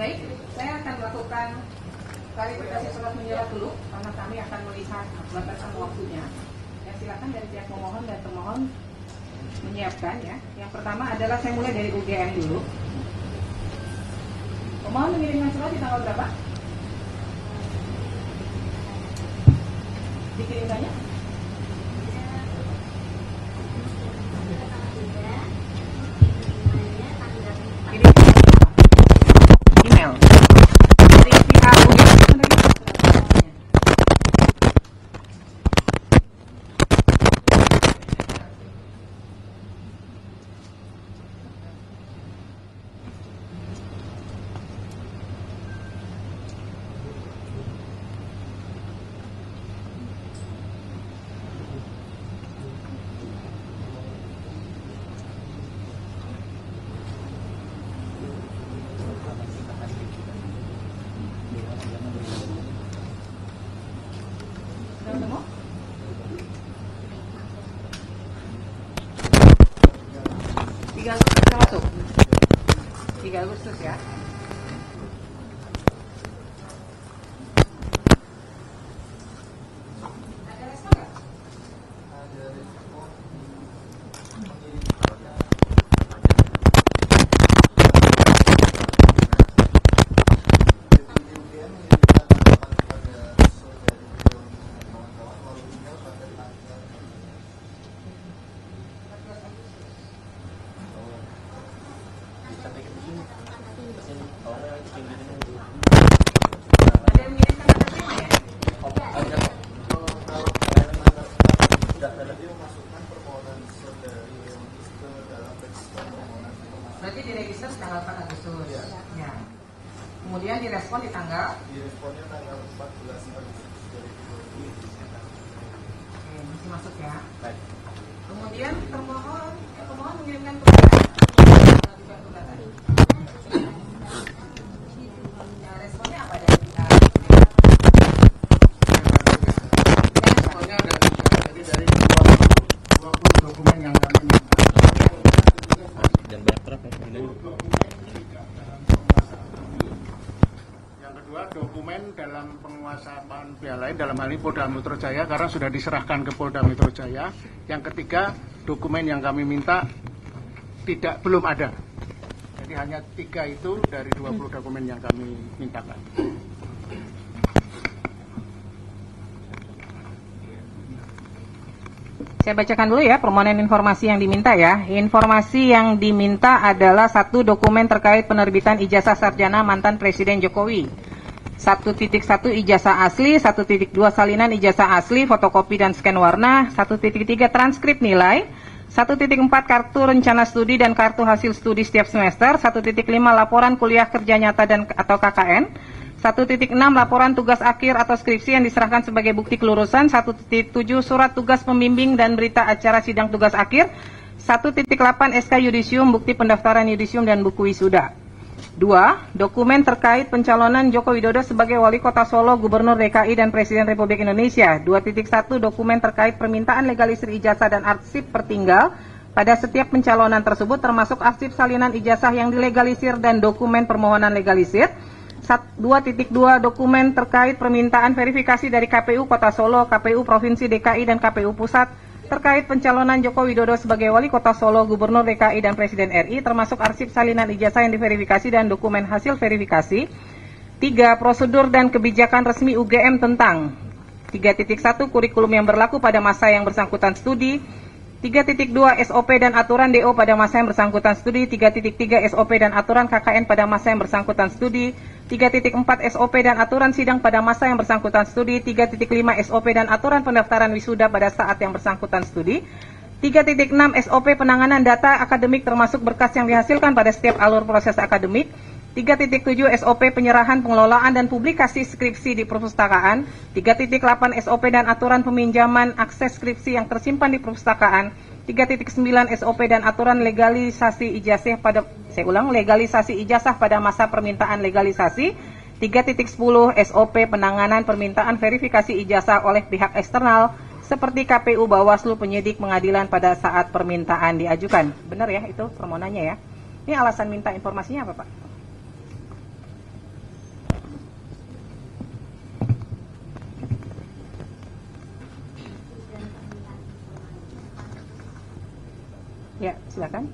Baik, saya akan melakukan klarifikasi surat menyurat dulu karena kami akan melihat batasan waktunya. Ya, silakan dari pihak pemohon dan termohon menyiapkan ya. Yang pertama adalah saya mulai dari UGM dulu. Pemohon mengirimkan surat di tanggal berapa? Dikirimkannya? Email. Dari pihak UGM menerima surat. Sudah ketemu? 3 Agustus kita masuk. 3 Agustus ya. Ada respon nggak? Ada yang mengirimkan atas tema ya? Berarti diregister tanggal 4 Agustus. Ya. Kemudian direspon di tanggal? Diresponnya tanggal 14 Agustus 2020. Oke, masih masuk ya. Baik. Kemudian pemohon mengirimkan gugatan. Ya, responnya apa dari pihak? Responnya dari 20 dokumen yang kami minta. Dan banyak berapa ya? Yang kedua, dokumen dalam penguasaan pihak lain, dalam hal ini Polda Metro Jaya, karena sudah diserahkan ke Polda Metro Jaya. Yang ketiga, dokumen yang kami minta belum ada. Jadi hanya 3 itu dari 20 dokumen yang kami mintakan. Saya bacakan dulu ya permohonan informasi yang diminta ya. Informasi yang diminta adalah 1 dokumen terkait penerbitan ijazah sarjana mantan Presiden Jokowi. 1.1 ijazah asli, 1.2 salinan ijazah asli, fotokopi dan scan warna, 1.3 transkrip nilai, 1.4 kartu rencana studi dan kartu hasil studi setiap semester, 1.5 laporan kuliah kerja nyata dan atau KKN, 1.6 laporan tugas akhir atau skripsi yang diserahkan sebagai bukti kelulusan, 1.7 surat tugas pembimbing dan berita acara sidang tugas akhir, 1.8 SK yudisium bukti pendaftaran yudisium dan buku wisuda. 2. Dokumen terkait pencalonan Joko Widodo sebagai Wali Kota Solo, Gubernur DKI dan Presiden Republik Indonesia. 2.1 dokumen terkait permintaan legalisir ijazah dan arsip pertinggal pada setiap pencalonan tersebut termasuk arsip salinan ijazah yang dilegalisir dan dokumen permohonan legalisir. 2.2 dokumen terkait permintaan verifikasi dari KPU Kota Solo, KPU Provinsi DKI dan KPU Pusat terkait pencalonan Joko Widodo sebagai Wali Kota Solo, Gubernur DKI dan Presiden RI termasuk arsip salinan ijazah yang diverifikasi dan dokumen hasil verifikasi. 3. Prosedur dan kebijakan resmi UGM tentang 3.1 kurikulum yang berlaku pada masa yang bersangkutan studi, 3.2 SOP dan aturan DO pada masa yang bersangkutan studi, 3.3 SOP dan aturan KKN pada masa yang bersangkutan studi, 3.4 SOP dan aturan sidang pada masa yang bersangkutan studi, 3.5 SOP dan aturan pendaftaran wisuda pada saat yang bersangkutan studi, 3.6 SOP penanganan data akademik termasuk berkas yang dihasilkan pada setiap alur proses akademik, 3.7 SOP penyerahan pengelolaan dan publikasi skripsi di perpustakaan, 3.8 SOP dan aturan peminjaman akses skripsi yang tersimpan di perpustakaan, 3.9 SOP dan aturan legalisasi ijazah legalisasi ijazah pada masa permintaan legalisasi, 3.10 SOP penanganan permintaan verifikasi ijazah oleh pihak eksternal seperti KPU, Bawaslu, penyidik, pengadilan pada saat permintaan diajukan. Benar ya itu permohonannya ya. Ini alasan minta informasinya apa Pak? Ya, silakan.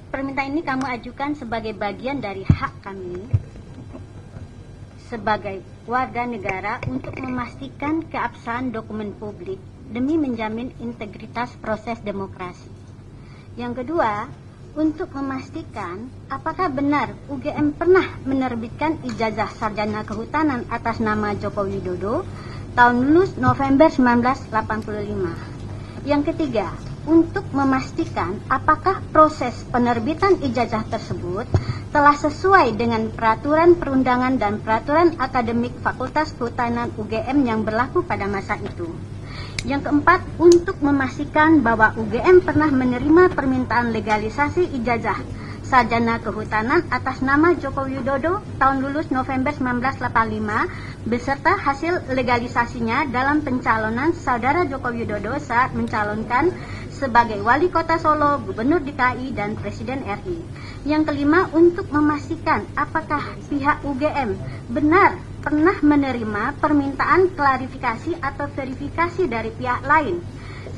Permintaan ini kamu ajukan sebagai bagian dari hak kami sebagai warga negara untuk memastikan keabsahan dokumen publik demi menjamin integritas proses demokrasi. Yang kedua, untuk memastikan apakah benar UGM pernah menerbitkan ijazah sarjana kehutanan atas nama Joko Widodo tahun lulus November 1985. Yang ketiga, untuk memastikan apakah proses penerbitan ijazah tersebut telah sesuai dengan peraturan perundangan dan peraturan akademik Fakultas Kehutanan UGM yang berlaku pada masa itu. Yang keempat, untuk memastikan bahwa UGM pernah menerima permintaan legalisasi ijazah sarjana kehutanan atas nama Joko Widodo tahun lulus November 1985 beserta hasil legalisasinya dalam pencalonan saudara Joko Widodo saat mencalonkan sebagai Wali Kota Solo, Gubernur DKI, dan Presiden RI. Yang kelima, untuk memastikan apakah pihak UGM benar pernah menerima permintaan klarifikasi atau verifikasi dari pihak lain,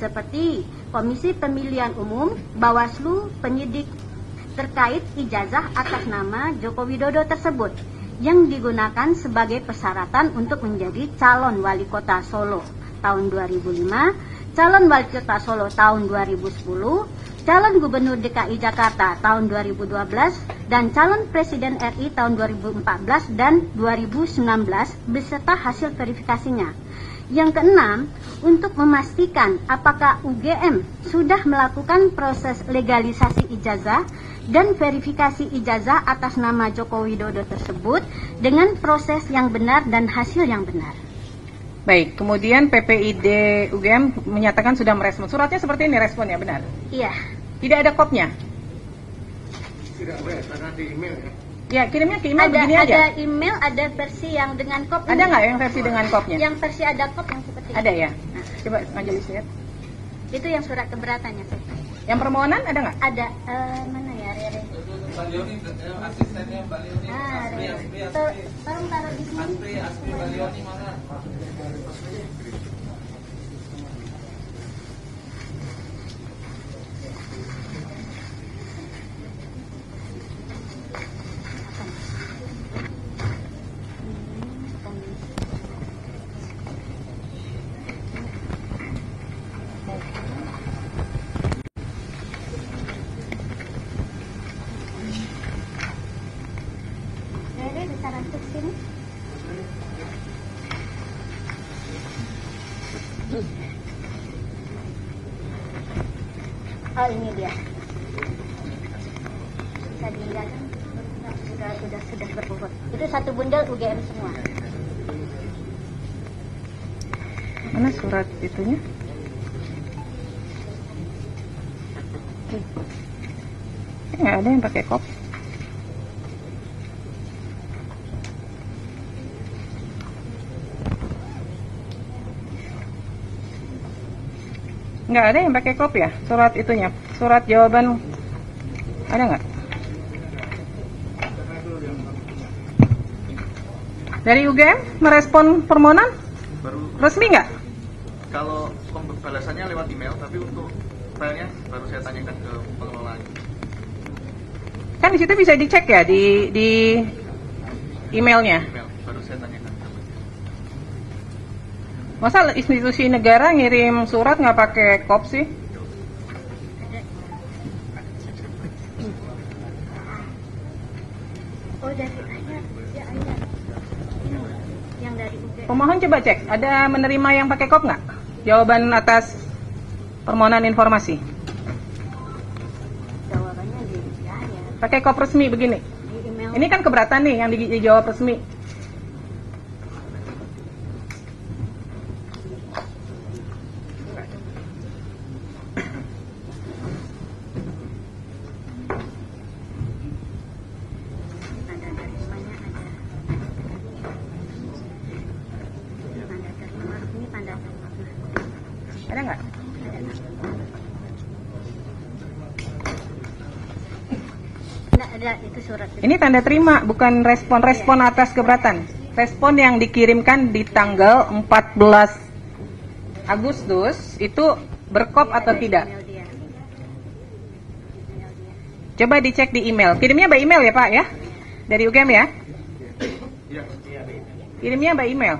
seperti Komisi Pemilihan Umum, Bawaslu, penyidik terkait ijazah atas nama Joko Widodo tersebut, yang digunakan sebagai persyaratan untuk menjadi calon Wali Kota Solo tahun 2005, calon Wali Kota Solo tahun 2010, calon Gubernur DKI Jakarta tahun 2012, dan calon Presiden RI tahun 2014 dan 2019 beserta hasil verifikasinya. Yang keenam, untuk memastikan apakah UGM sudah melakukan proses legalisasi ijazah dan verifikasi ijazah atas nama Joko Widodo tersebut dengan proses yang benar dan hasil yang benar. Baik, kemudian PPID UGM menyatakan sudah merespon. Suratnya seperti ini responnya, benar? Iya. Tidak ada kopnya? Tidak boleh, karena di email ya. Ya, kirimnya ke email begini aja. Ada email, ada versi yang dengan kop. Ada nggak yang versi dengan kopnya? Yang versi ada kop yang seperti Ada ini. ya? Coba Majelis lihat. Itu yang surat keberatannya. Yang permohonan ada nggak? Ada, mana ya, Rere? Mbak Leoni, asistennya Mbak Leoni. Tolong taruh di sini. Aspi Mbak Leoni mana? Rere, ditaruh ke sini. Oh, ini dia. Bisa dilihat kan? Sudah berbobot. Itu satu bundel UGM semua. Mana surat itunya? Nggak ada yang pakai kop. Nggak ada yang pakai kop ya, surat itunya, surat jawaban ada nggak? Dari UGM merespon permohonan Baru resmi nggak? kalau pembalasannya lewat email, tapi untuk filenya baru saya tanyakan ke pengelolaan. Kan di situ bisa dicek ya di emailnya. Email baru saya tanyakan. Masa institusi negara ngirim surat nggak pakai kop sih? Oh, dari ayat. Ya, ayat. Ini yang dari UGM. Pemohon coba cek, ada menerima yang pakai kop nggak? Jawaban atas permohonan informasi. Jawabannya di ayat. Pakai kop resmi begini. Di email. Ini kan keberatan nih yang dijawab resmi. Tanda terimanya ada. Tanda terima. Ini tanda terima. Ada nggak? Nggak ada, itu surat. Ini tanda terima, bukan respon atas keberatan. Respon yang dikirimkan di tanggal 14 Agustus itu berkop atau tidak? Email dia. Email dia. Coba dicek di email. Kirimnya by email ya Pak ya? Dari UGM ya? Iya. Kirimnya by email.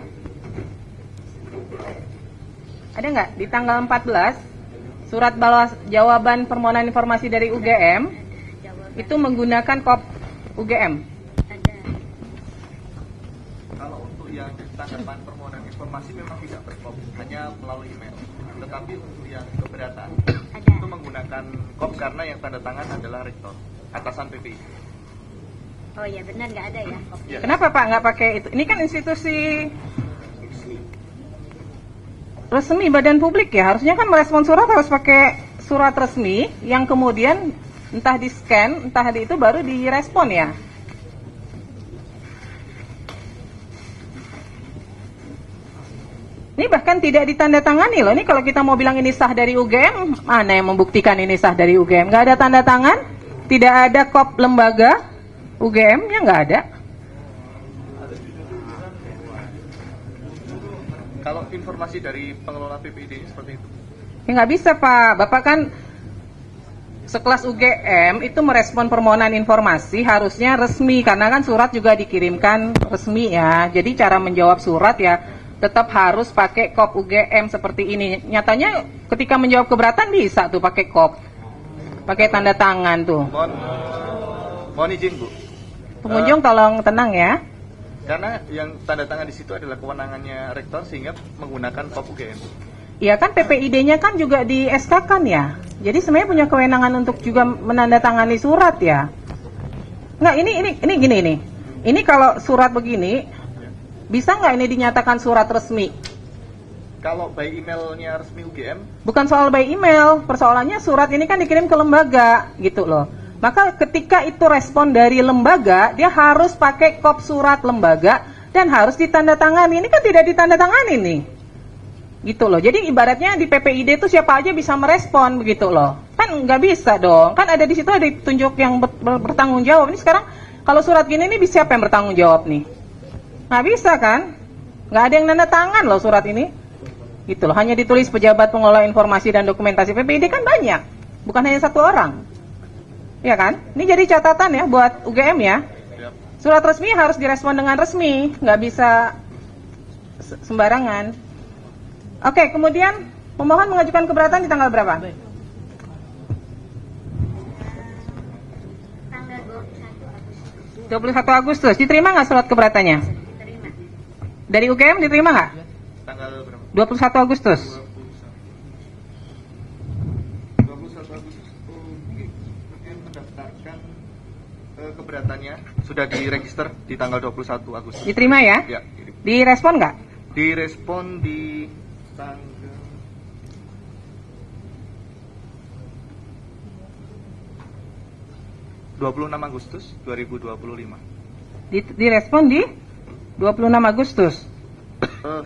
Ada nggak di tanggal 14 surat balas jawaban permohonan informasi dari UGM Jawaban itu menggunakan kop UGM? ada. Kalau untuk yang tanggapan permohonan informasi memang tidak berkop, hanya melalui email. Tetapi untuk yang keberatan Ada. itu menggunakan kop karena yang tanda tangan adalah rektor, atasan PPI. Oh iya benar nggak ada ya? Ya. Kenapa Pak nggak pakai itu? Ini kan institusi resmi badan publik ya, harusnya kan merespon surat harus pakai surat resmi yang kemudian entah di scan, entah di itu baru direspon ya. Ini bahkan tidak ditandatangani loh. Ini kalau kita mau bilang ini sah dari UGM, mana yang membuktikan ini sah dari UGM? Nggak ada tanda tangan, tidak ada kop lembaga UGM, ya nggak ada. Kalau informasi dari pengelola PPID seperti itu. Ya nggak bisa Pak, Bapak kan sekelas UGM itu merespon permohonan informasi harusnya resmi, karena kan surat juga dikirimkan resmi ya. Jadi cara menjawab surat ya tetap harus pakai kop UGM seperti ini. Nyatanya ketika menjawab keberatan bisa tuh pakai kop, pakai tanda tangan tuh. Mohon izin Bu, Pengunjung tolong tenang ya. karena yang tanda tangan di situ adalah kewenangannya rektor sehingga menggunakan kop UGM. Iya kan PPID-nya kan juga di SK kan ya. Jadi sebenarnya punya kewenangan untuk juga menandatangani surat ya. Nggak, ini gini ini. Ini kalau surat begini bisa nggak ini dinyatakan surat resmi? Kalau by emailnya resmi UGM, Bukan soal by email, persoalannya surat ini kan dikirim ke lembaga gitu loh. Maka ketika itu respon dari lembaga, dia harus pakai kop surat lembaga dan harus ditandatangani. Ini kan tidak ditandatangani nih. Gitu loh. Jadi ibaratnya di PPID itu siapa aja bisa merespon begitu loh. Kan nggak bisa dong. Kan ada di situ ada ditunjuk yang bertanggung jawab. Ini sekarang kalau surat gini nih siapa yang bertanggung jawab nih? Nggak bisa kan? Nggak ada yang nanda tangan loh surat ini. Gitu loh. Hanya ditulis pejabat pengelola informasi dan dokumentasi PPID kan banyak. Bukan hanya satu orang. Ya kan? Ini jadi catatan ya buat UGM ya. Surat resmi harus direspon dengan resmi, nggak bisa sembarangan. Oke, kemudian pemohon mengajukan keberatan di tanggal berapa? Tanggal 21 Agustus 21 Agustus. Diterima nggak surat keberatannya? diterima. Dari UGM diterima nggak? tanggal berapa? 21 Agustus. 21 Agustus. Mungkin mendaftarkan keberatannya sudah diregister di tanggal 21 Agustus. Diterima ya? Ya, Direspon nggak? direspon di tanggal 26 Agustus 2025. Direspon di 26 Agustus.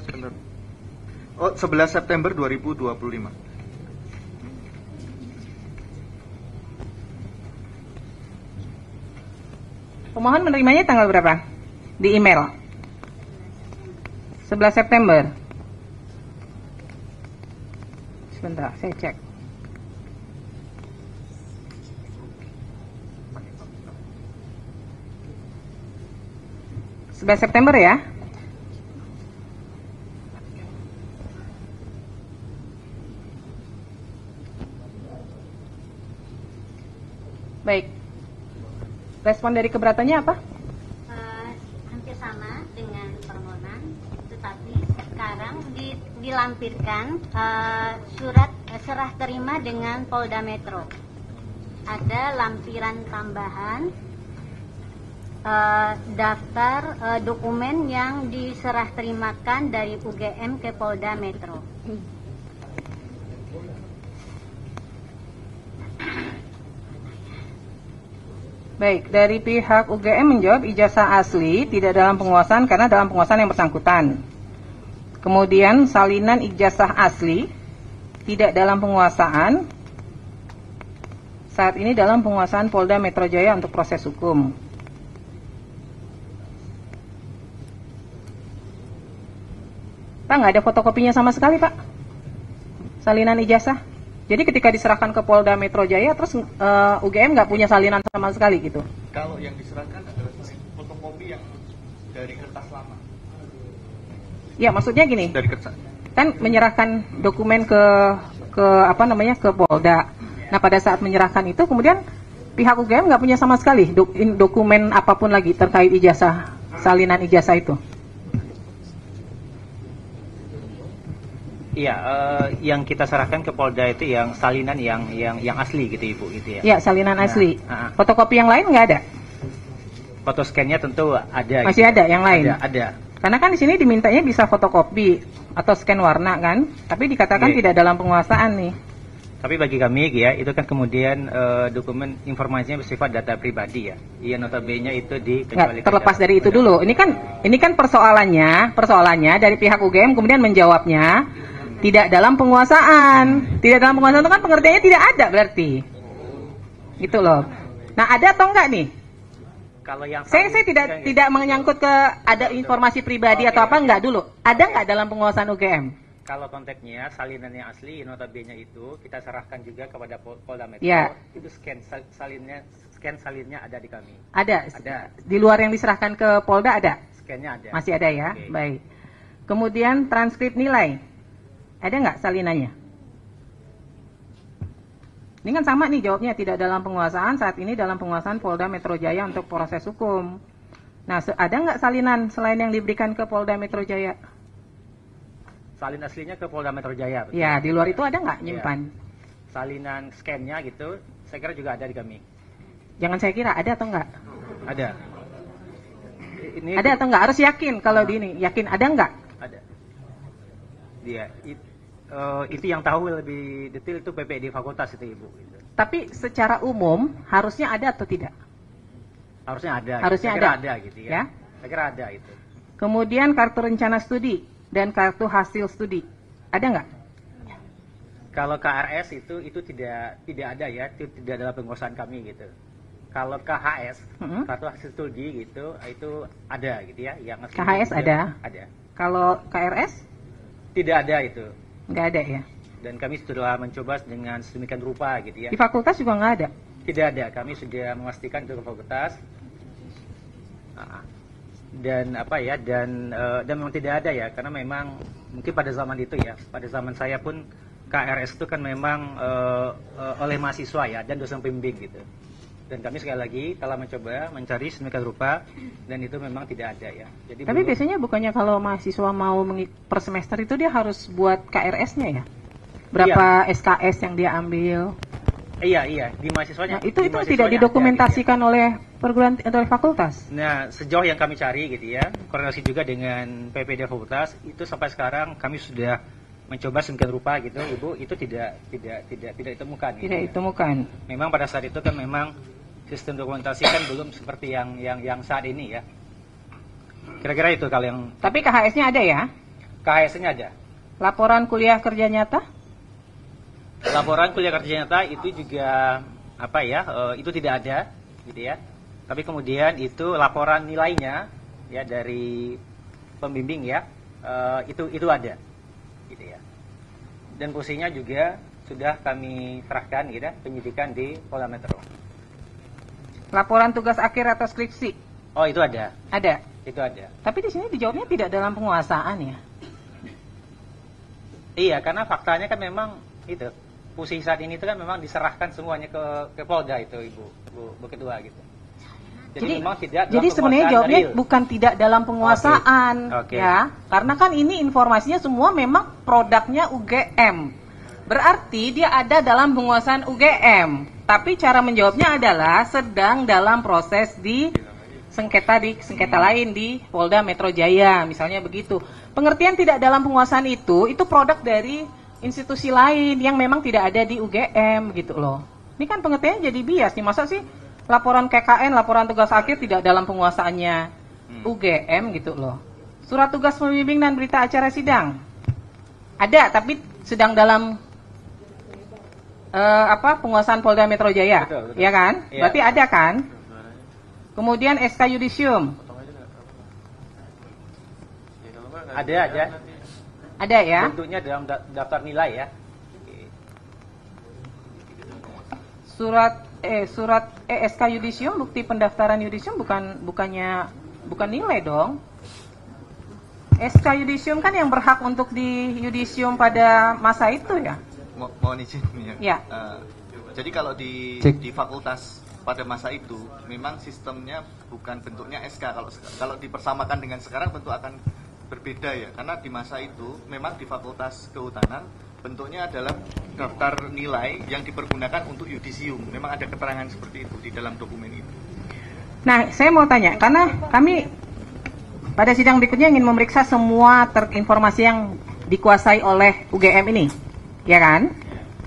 Sebentar. 11 September 2025. Pemohon menerimanya tanggal berapa? Di email. 11 September. Sebentar, saya cek. September ya. Baik. Respon dari keberatannya apa? Hampir sama dengan permohonan, tetapi sekarang dilampirkan surat serah terima dengan Polda Metro. Ada lampiran tambahan daftar dokumen yang diserah terimakan dari UGM ke Polda Metro. Baik, dari pihak UGM menjawab ijazah asli tidak dalam penguasaan karena dalam penguasaan yang bersangkutan. Kemudian salinan ijazah asli tidak dalam penguasaan, saat ini dalam penguasaan Polda Metro Jaya untuk proses hukum. Pak, nggak ada fotokopinya sama sekali Pak? salinan ijazah. Jadi ketika diserahkan ke Polda Metro Jaya, terus UGM nggak punya salinan sama sekali gitu. Kalau yang diserahkan adalah fotokopi yang dari kertas lama. Ya, maksudnya gini, Dari kertas. kan menyerahkan dokumen ke apa namanya, ke Polda. Nah, pada saat menyerahkan itu kemudian pihak UGM nggak punya sama sekali dokumen apapun lagi terkait ijazah, salinan ijazah itu. Iya, yang kita serahkan ke Polda itu yang salinan yang asli gitu Ibu gitu ya. Ya, salinan asli. Nah, Fotokopi yang lain nggak ada? foto scan-nya tentu ada. Masih gitu. ada yang lain? Ada. Karena kan di sini dimintanya bisa fotokopi atau scan warna kan, tapi dikatakan Iya. tidak dalam penguasaan nih. Tapi bagi kami ya, itu kan kemudian dokumen informasinya bersifat data pribadi ya. Iya, notabene itu dikecualikan. Terlepas dari itu dulu. Ini kan persoalannya dari pihak UGM kemudian menjawabnya tidak dalam penguasaan. Tidak dalam penguasaan itu kan pengertiannya tidak ada berarti. Gitu loh. Nah, ada atau enggak nih? Kalau yang Saya tidak menyangkut ke ada informasi pribadi atau apa, enggak dulu. Ada enggak dalam penguasaan UGM? Kalau konteksnya salinan yang asli notabene itu kita serahkan juga kepada Polda Metro. Ya. Itu scan salinnya ada di kami. Ada. Ada. Di luar yang diserahkan ke Polda ada? Scan-nya ada. Masih ada ya? Oke. Baik. Kemudian transkrip nilai. Ada nggak salinannya? Ini kan sama nih jawabnya, tidak dalam penguasaan, saat ini dalam penguasaan Polda Metro Jaya untuk proses hukum. Nah, ada nggak salinan selain yang diberikan ke Polda Metro Jaya? Salin aslinya ke Polda Metro Jaya. Betul? Ya, di luar itu ada nggak nyimpan? Salinan scan-nya gitu, saya kira juga ada di kami. Jangan saya kira, ada atau nggak? Ada. Ini Ada atau nggak? Harus yakin kalau di ini. Yakin ada nggak? ada. Dia itu yang tahu lebih detail itu PPD fakultas itu Ibu. Gitu. Tapi secara umum harusnya ada atau tidak? Harusnya ada. Harusnya saya kira ada. ada gitu ya. Ya. Saya kira ada itu. Kemudian kartu rencana studi dan kartu hasil studi. Ada nggak? Kalau KRS itu tidak ada ya, itu tidak dalam penguasaan kami gitu. Kalau KHS, kartu hasil studi gitu, itu ada gitu ya. Yang KHS ada? Ada. Kalau KRS? Tidak ada itu. Nggak ada ya? Dan kami sudah mencoba dengan sedemikian rupa gitu ya. Di fakultas juga nggak ada? Tidak ada. Kami sudah memastikan itu ke fakultas. Dan memang tidak ada ya, karena memang mungkin pada zaman itu ya, pada zaman saya pun KRS itu kan memang oleh mahasiswa ya dan dosen pembimbing gitu. Dan kami sekali lagi telah mencoba mencari sedemikian rupa dan itu memang tidak ada ya. Jadi Tapi biasanya bukannya kalau mahasiswa mau per semester itu dia harus buat KRS-nya ya? Berapa SKS yang dia ambil? Iya, di mahasiswanya. Nah, itu tidak didokumentasikan oleh perguruan atau fakultas. Nah, sejauh yang kami cari gitu ya, koordinasi juga dengan PPD fakultas, itu sampai sekarang kami sudah mencoba sedemikian rupa gitu, Ibu, itu tidak ditemukan. Tidak ditemukan. Memang pada saat itu kan memang sistem dokumentasi kan belum seperti yang saat ini ya. Kira-kira itu kalau yang. Tapi KHS-nya ada ya? KHS-nya ada. Laporan kuliah kerja nyata? Laporan kuliah kerja nyata itu juga itu tidak ada gitu ya. Tapi kemudian itu laporan nilainya ya dari pembimbing ya, itu ada gitu ya. Dan posisinya juga sudah kami serahkan gitu ya, penyidikan di Polda Metro. Laporan tugas akhir atau skripsi? Oh, itu ada. Ada. Itu ada. Tapi di sini dijawabnya tidak dalam penguasaan ya? Iya, karena faktanya kan memang itu posisi saat ini itu kan memang diserahkan semuanya ke Polda itu Bu Ketua gitu. Jadi memang tidak. Jadi sebenarnya jawabnya bukan tidak dalam penguasaan Okay. ya, karena kan ini informasinya semua memang produknya UGM. Berarti dia ada dalam penguasaan UGM. Tapi cara menjawabnya adalah sedang dalam proses di sengketa lain di Polda Metro Jaya, misalnya begitu. Pengertian tidak dalam penguasaan itu produk dari institusi lain yang memang tidak ada di UGM gitu loh. Ini kan pengertiannya jadi bias nih, masa sih laporan KKN, laporan tugas akhir tidak dalam penguasaannya UGM gitu loh. Surat tugas pembimbing dan berita acara sidang ada, tapi sedang dalam penguasaan Polda Metro Jaya, betul. ya kan? Iya. Berarti ada kan? Kemudian SK Yudisium Ada. ada ya? Bentuknya dalam daftar nilai ya. surat SK yudisium, bukti pendaftaran yudisium bukan nilai dong. SK yudisium kan yang berhak untuk di yudisium pada masa itu ya. Mohon izin ya. Ya. Jadi kalau di fakultas pada masa itu memang sistemnya bukan bentuknya SK. Kalau dipersamakan dengan sekarang tentu akan berbeda ya. Karena di masa itu memang di Fakultas Kehutanan bentuknya adalah daftar nilai yang dipergunakan untuk yudisium. Memang ada keterangan seperti itu di dalam dokumen itu. Nah, saya mau tanya, karena kami pada sidang berikutnya ingin memeriksa semua informasi yang dikuasai oleh UGM ini, ya kan?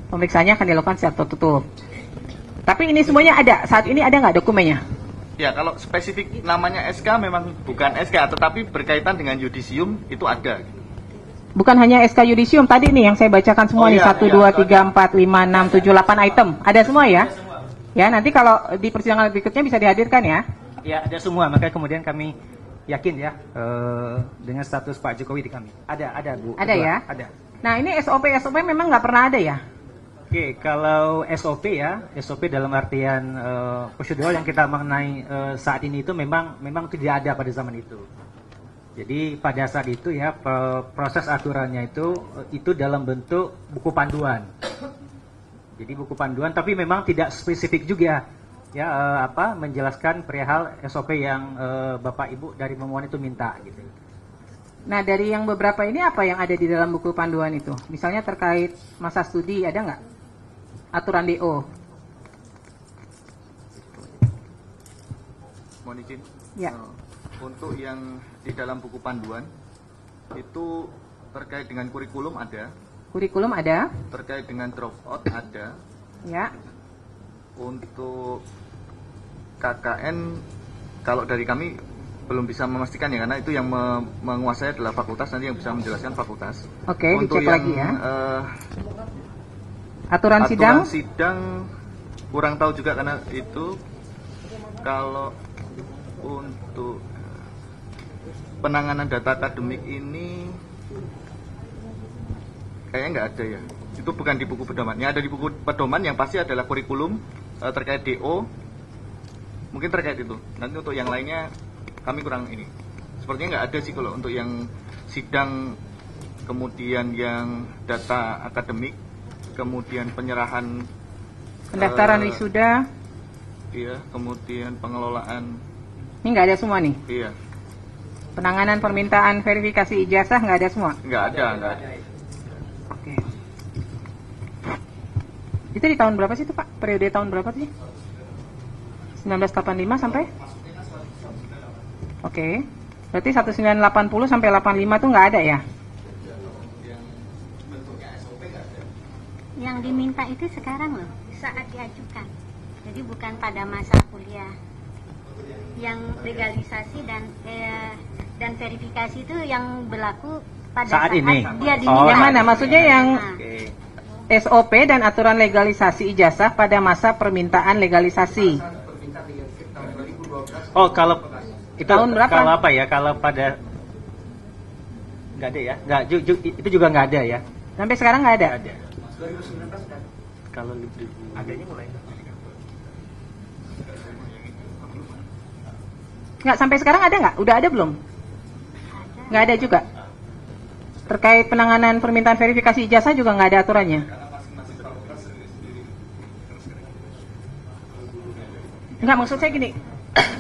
Pemeriksaannya akan dilakukan secara tertutup. Tapi ini semuanya ada, saat ini ada nggak dokumennya? Ya, kalau spesifik namanya SK memang bukan SK, tetapi berkaitan dengan yudisium itu ada. Bukan hanya SK yudisium, tadi nih yang saya bacakan semua nih, 1, 2, 3, 4, 5, 6, 7, 8 item. Ada semua ya? Ya, nanti kalau di persidangan berikutnya bisa dihadirkan ya? Ya, ada semua, makanya kemudian kami yakin ya dengan status Pak Jokowi di kami. Ada Bu. Ada Ketua, ya? Ada. Nah, ini SOP memang nggak pernah ada ya? Oke, kalau SOP ya, SOP dalam artian prosedural yang kita mengenai saat ini itu memang tidak ada pada zaman itu. Jadi pada saat itu ya proses aturannya itu dalam bentuk buku panduan. Jadi buku panduan, tapi memang tidak spesifik juga ya menjelaskan perihal SOP yang Bapak Ibu dari pemohon itu minta gitu. Nah, dari yang beberapa ini apa yang ada di dalam buku panduan itu? Misalnya terkait masa studi, ada nggak? Aturan DO. Mohon izin. Ya. Untuk yang di dalam buku panduan itu terkait dengan kurikulum ada. Kurikulum ada. Terkait dengan dropout ada. Ya. Untuk KKN kalau dari kami belum bisa memastikan ya, karena itu yang menguasai adalah fakultas, nanti yang bisa menjelaskan fakultas. Oke, untuk dicek yang, lagi ya. Aturan sidang kurang tahu juga, karena itu kalau untuk penanganan data akademik ini kayaknya nggak ada ya. Itu bukan di buku pedoman. Yang ada di buku pedoman yang pasti adalah kurikulum terkait DO. Mungkin terkait itu. Nanti untuk yang lainnya kami kurang ini. Sepertinya nggak ada sih kalau untuk yang sidang, kemudian yang data akademik, kemudian penyerahan pendaftaran wisuda. Iya, kemudian pengelolaan. Ini nggak ada semua nih. Iya. Penanganan permintaan verifikasi ijazah nggak ada semua. Nggak ada. Oke. Itu di tahun berapa sih itu Pak? Periode tahun berapa sih? 1985 sampai? Oke. Berarti 1980 sampai 85 itu nggak ada ya? Yang diminta itu sekarang loh, saat diajukan. Jadi bukan pada masa kuliah. Yang legalisasi dan verifikasi itu yang berlaku pada Saat ini? dia diminta. Yang mana? Maksudnya yang Oke. SOP dan aturan legalisasi ijazah pada masa permintaan legalisasi. Oh, kalau itu Tahun berapa? Kalau apa ya? Kalau pada nggak ada ya? Itu juga nggak ada ya? Sampai sekarang nggak ada? Nggak ada. Kalau adanya mulai. Nggak, sampai sekarang ada nggak? Udah ada belum? Nggak ada juga. Terkait penanganan permintaan verifikasi ijazah juga nggak ada aturannya. Nggak, maksud saya gini,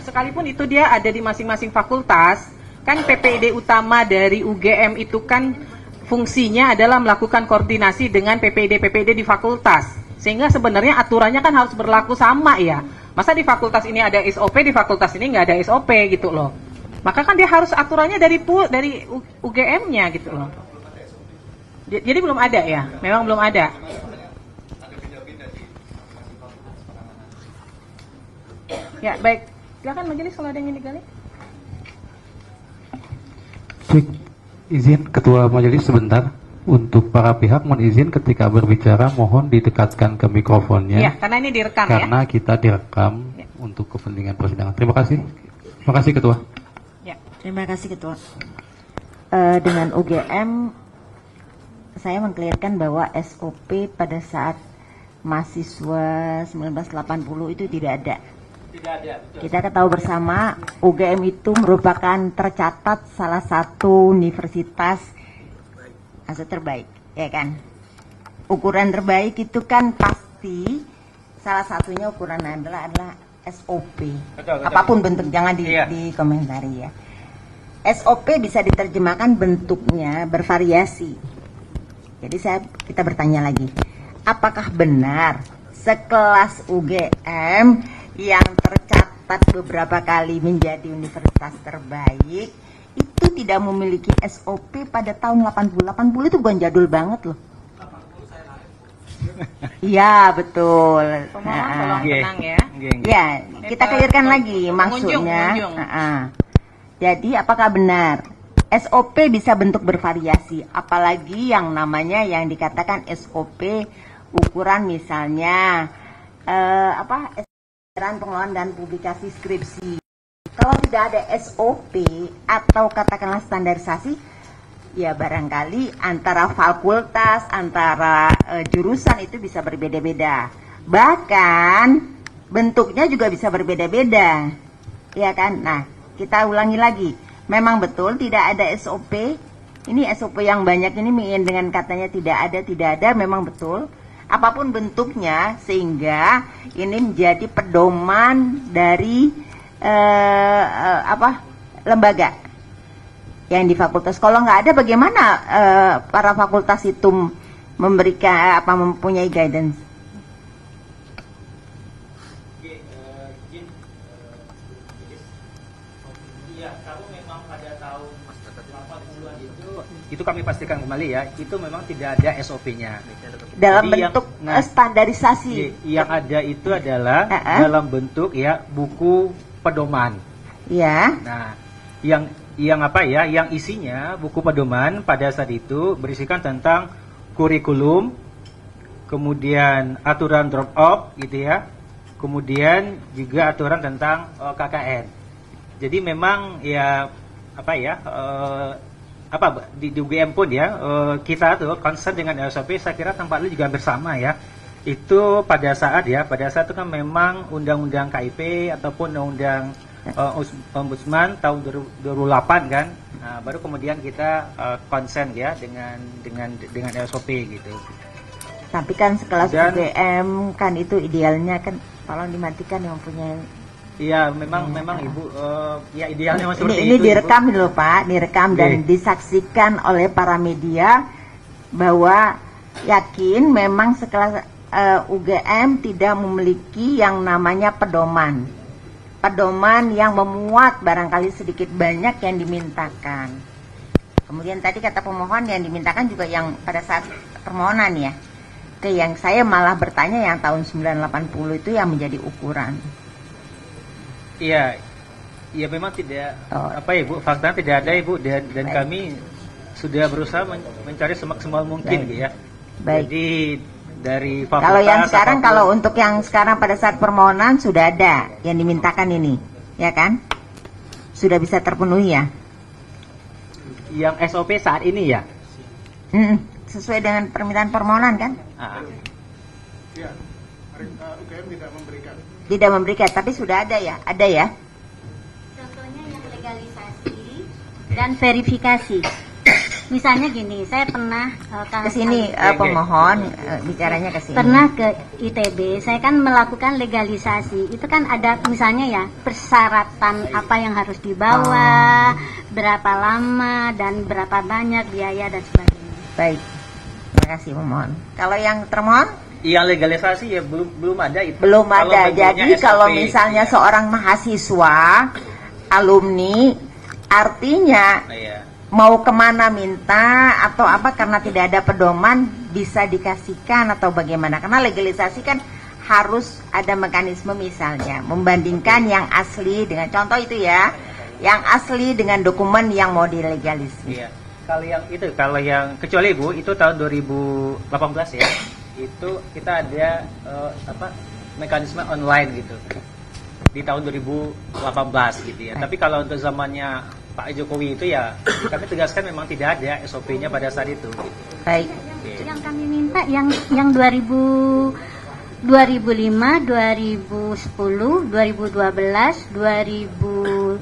sekalipun itu dia ada di masing-masing fakultas, kan PPD utama dari UGM itu kan fungsinya adalah melakukan koordinasi dengan PPD di fakultas. Sehingga sebenarnya aturannya kan harus berlaku sama ya. Masa di fakultas ini ada SOP, di fakultas ini nggak ada SOP gitu loh. Maka kan dia harus aturannya dari UGM-nya gitu loh. Jadi belum ada ya? Memang belum ada. Ya, baik. Silakan majelis kalau ada yang ingin digali. Izin Ketua Majelis sebentar. Untuk para pihak mohon izin ketika berbicara mohon didekatkan ke mikrofonnya. Iya, karena ini direkam ya. Karena kita direkam untuk kepentingan persidangan. Terima kasih. Terima kasih Ketua. Ya. Terima kasih Ketua. Dengan UGM saya mengklirkan bahwa SOP pada saat mahasiswa 1980 itu tidak ada. Tidak ada, betul. Kita ketahui bersama UGM itu merupakan tercatat salah satu universitas terbaik, ya kan? Ukuran terbaik itu kan pasti salah satunya ukuran adalah SOP. Betul. Apapun bentuk, jangan Iya. dikomentari ya. SOP bisa diterjemahkan bentuknya bervariasi. Jadi kita bertanya lagi, apakah benar sekelas UGM yang tercatat beberapa kali menjadi universitas terbaik itu tidak memiliki SOP pada tahun 80? 80 itu bukan jadul banget loh. Iya betul. Pemohon tolong tenang ya. Ya, kita clearkan lagi pengunjung. maksudnya. Jadi apakah benar SOP bisa bentuk bervariasi, apalagi yang namanya yang dikatakan SOP ukuran misalnya aturan pengelolaan dan publikasi skripsi. Kalau tidak ada SOP atau katakanlah standarisasi, ya barangkali antara fakultas, antara jurusan itu bisa berbeda-beda. Bahkan bentuknya juga bisa berbeda-beda. Ya kan? Nah, kita ulangi lagi. Memang betul tidak ada SOP. Ini SOP yang banyak ini dengan katanya tidak ada, memang betul. Apapun bentuknya, sehingga ini menjadi pedoman dari lembaga yang di fakultas. Kalau nggak ada, bagaimana para fakultas itu memberikan mempunyai guidance? Iya, kalau memang pada tahun 80-an itu kami pastikan kembali ya, itu memang tidak ada SOP-nya. Dalam Jadi bentuk standarisasi. Yang ada itu adalah dalam bentuk ya buku pedoman. Ya. Nah, yang yang isinya buku pedoman pada saat itu berisikan tentang kurikulum, kemudian aturan drop off gitu ya, kemudian juga aturan tentang KKN. Jadi memang ya di UGM pun ya kita tuh concern dengan SOP, saya kira tempat lu juga bersama ya. Itu pada saat itu kan memang undang-undang KIP ataupun undang Ombudsman tahun 2008 kan. Nah, baru kemudian kita concern ya dengan SOP gitu. Tapi kan sekelas UGM kan itu idealnya kan tolong dimatikan yang punya. Iya, memang Ibu ya idealnya seperti ini itu. Ini direkam dulu Pak, direkam dan disaksikan oleh para media bahwa yakin memang sekelas UGM tidak memiliki yang namanya pedoman yang memuat barangkali sedikit banyak yang dimintakan. Kemudian tadi kata pemohon yang dimintakan juga yang pada saat permohonan ya. Yang saya malah bertanya yang tahun 1980 itu yang menjadi ukuran. Iya, memang tidak Ibu, faktanya tidak ada Ibu, dan kami sudah berusaha mencari semaksimal mungkin gitu ya. Baik. Jadi dari fakultas. Kalau yang sekarang, kalau untuk yang sekarang pada saat permohonan sudah ada yang dimintakan ini, ya kan? Sudah bisa terpenuhi ya? Yang SOP saat ini ya? Sesuai dengan permintaan permohonan kan? Ya, UGM tidak memberikan. Tidak memberikan, tapi sudah ada ya? Ada ya? Contohnya yang legalisasi dan verifikasi. Misalnya gini, saya pernah ke sini pemohon bicaranya ke sini. Pernah ke ITB, saya kan melakukan legalisasi. Itu kan ada misalnya ya persyaratan apa yang harus dibawa, berapa lama dan berapa banyak biaya dan sebagainya. Baik. Terima kasih pemohon. Kalau yang termohon? Yang legalisasi ya belum ada itu. Belum ada. Jadi kalau misalnya seorang mahasiswa, alumni, artinya mau kemana minta atau apa karena tidak ada pedoman bisa dikasihkan atau bagaimana? Karena legalisasi kan harus ada mekanisme misalnya membandingkan yang asli dengan contoh itu ya, yang asli dengan dokumen yang mau dilegalisasi. Iya. Kalau yang kecuali Bu itu tahun 2018 ya. Itu kita ada mekanisme online gitu di tahun 2018 gitu ya. Tapi kalau untuk zamannya Pak Jokowi itu ya kami tegaskan memang tidak ada SOP-nya pada saat itu. Gitu. Baik. Yang kami minta yang 2018 2005, 2010, 2012, 2005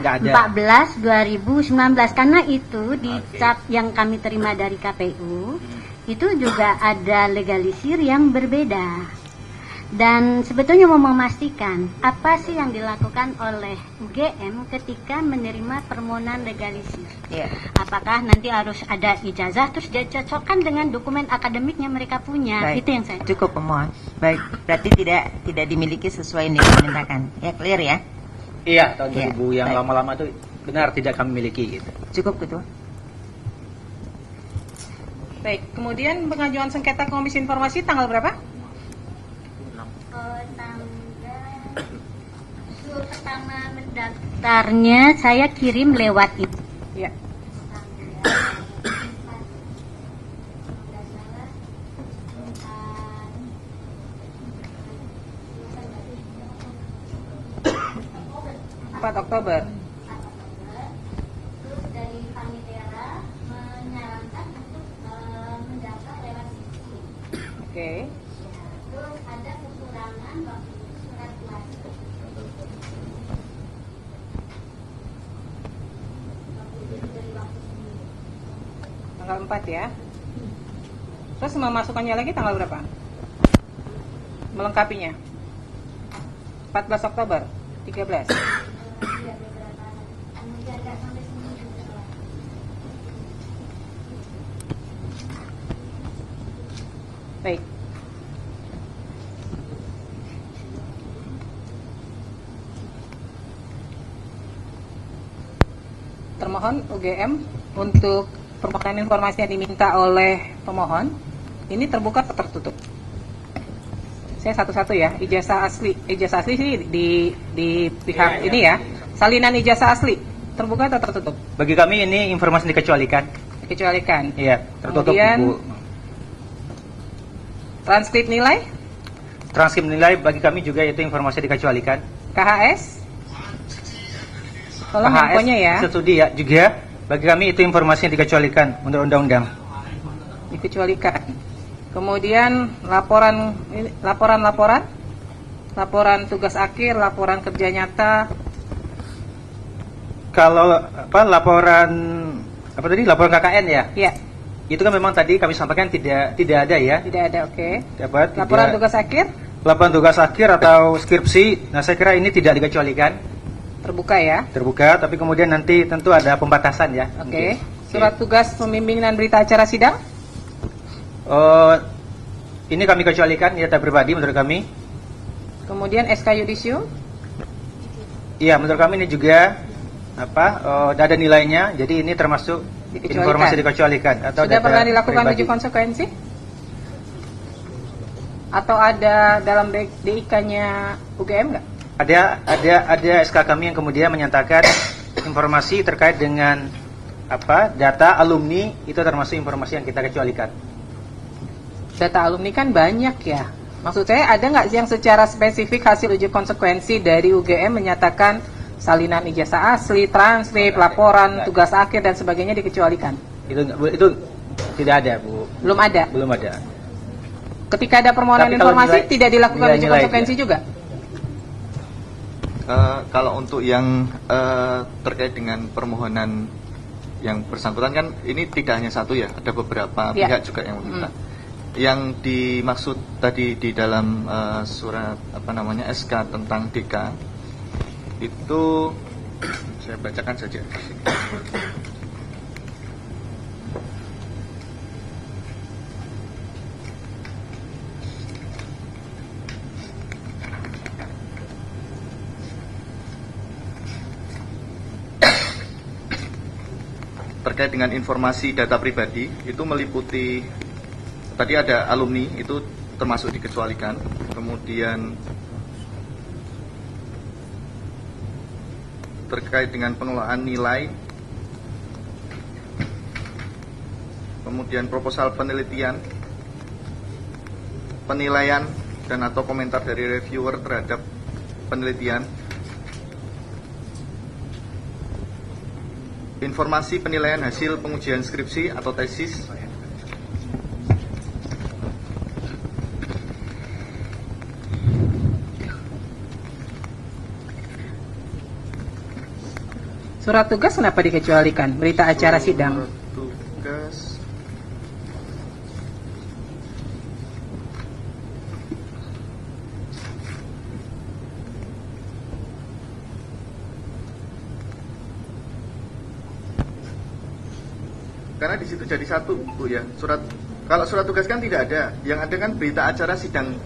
nggak ada. 2014, 2019 karena itu di cap yang kami terima dari KPU itu juga ada legalisir yang berbeda. Dan sebetulnya mau memastikan apa sih yang dilakukan oleh UGM ketika menerima permohonan legalisir. Ya. Apakah nanti harus ada ijazah terus dicocokkan dengan dokumen akademiknya mereka punya. Baik. Itu yang saya Cukup pemohon. Baik, berarti tidak dimiliki sesuai yang dimintakan. Ya, clear ya? Iya, tahun Iya, 2000 yang baik. lama-lama itu benar tidak kami miliki gitu. Cukup, Ketua. Baik, kemudian pengajuan sengketa Komisi Informasi tanggal berapa? pertama mendaftarnya saya kirim lewat itu. Ya. Oktober. Terus dari Panitera menyarankan untuk mendaftar lewat sisi. Oke. Terus ada kekurangan waktu itu surat kuasa. Tanggal 4 ya. Terus memasukkannya lagi tanggal berapa? Melengkapinya. 14 Oktober, 13. Baik. Termohon UGM untuk permohonan informasi yang diminta oleh pemohon ini terbuka atau tertutup? Saya satu-satu ya. Ijazah asli sih di pihak ini ya. Salinan ijazah asli terbuka atau tertutup? Bagi kami ini informasi dikecualikan. Dikecualikan. Iya, tertutup Kemudian, Bu. Transkrip nilai, Transkrip nilai bagi kami juga itu informasi dikecualikan. KHS. Tolong KHS infonya ya. studi ya juga bagi kami itu informasi yang dikecualikan menurut undang-undang. Dikecualikan. Kemudian laporan tugas akhir, laporan kerja nyata. Kalau laporan laporan KKN ya? Ya, Itu kan memang tadi kami sampaikan tidak ada ya. tidak ada. Oke. Dapat Laporan tugas akhir laporan tugas akhir atau skripsi. Nah, saya kira ini tidak dikecualikan, terbuka ya. terbuka, tapi kemudian nanti tentu ada pembatasan ya. Oke. Surat tugas pembimbingan berita acara sidang. Ini kami kecualikan data pribadi menurut kami. Kemudian SK Yudisium. Iya, menurut kami ini juga ada nilainya. Jadi ini termasuk Dikecualikan. informasi dikecualikan atau Sudah data pernah dilakukan pribadi. uji konsekuensi? Atau ada dalam DIK-nya UGM nggak? Ada SK kami yang kemudian menyatakan informasi terkait dengan data alumni itu termasuk informasi yang kita kecualikan. Data alumni kan banyak ya. Maksud saya ada nggak yang secara spesifik hasil uji konsekuensi dari UGM menyatakan salinan ijazah asli, transkrip, laporan, tugas akhir dan sebagainya dikecualikan? Itu tidak ada, Bu. Belum ada. Belum ada. Ketika ada permohonan Tapi kalau informasi nilai- tidak dilakukan uji nilai-nilai, konsekuensi ya. juga? Kalau untuk yang terkait dengan permohonan yang bersangkutan kan ini tidak hanya satu ya, ada beberapa Ya. pihak juga yang meminta. Yang dimaksud tadi di dalam surat SK tentang DK itu saya bacakan saja. Terkait dengan informasi data pribadi itu meliputi tadi ada alumni itu termasuk dikecualikan, kemudian terkait dengan pengelolaan nilai, kemudian proposal penelitian, penilaian dan atau komentar dari reviewer terhadap penelitian, informasi penilaian hasil pengujian skripsi atau tesis, Surat tugas kenapa dikecualikan? Berita acara sidang. Tugas. Karena di situ jadi satu, Bu ya. Kalau surat tugas kan tidak ada. Yang ada kan berita acara sidang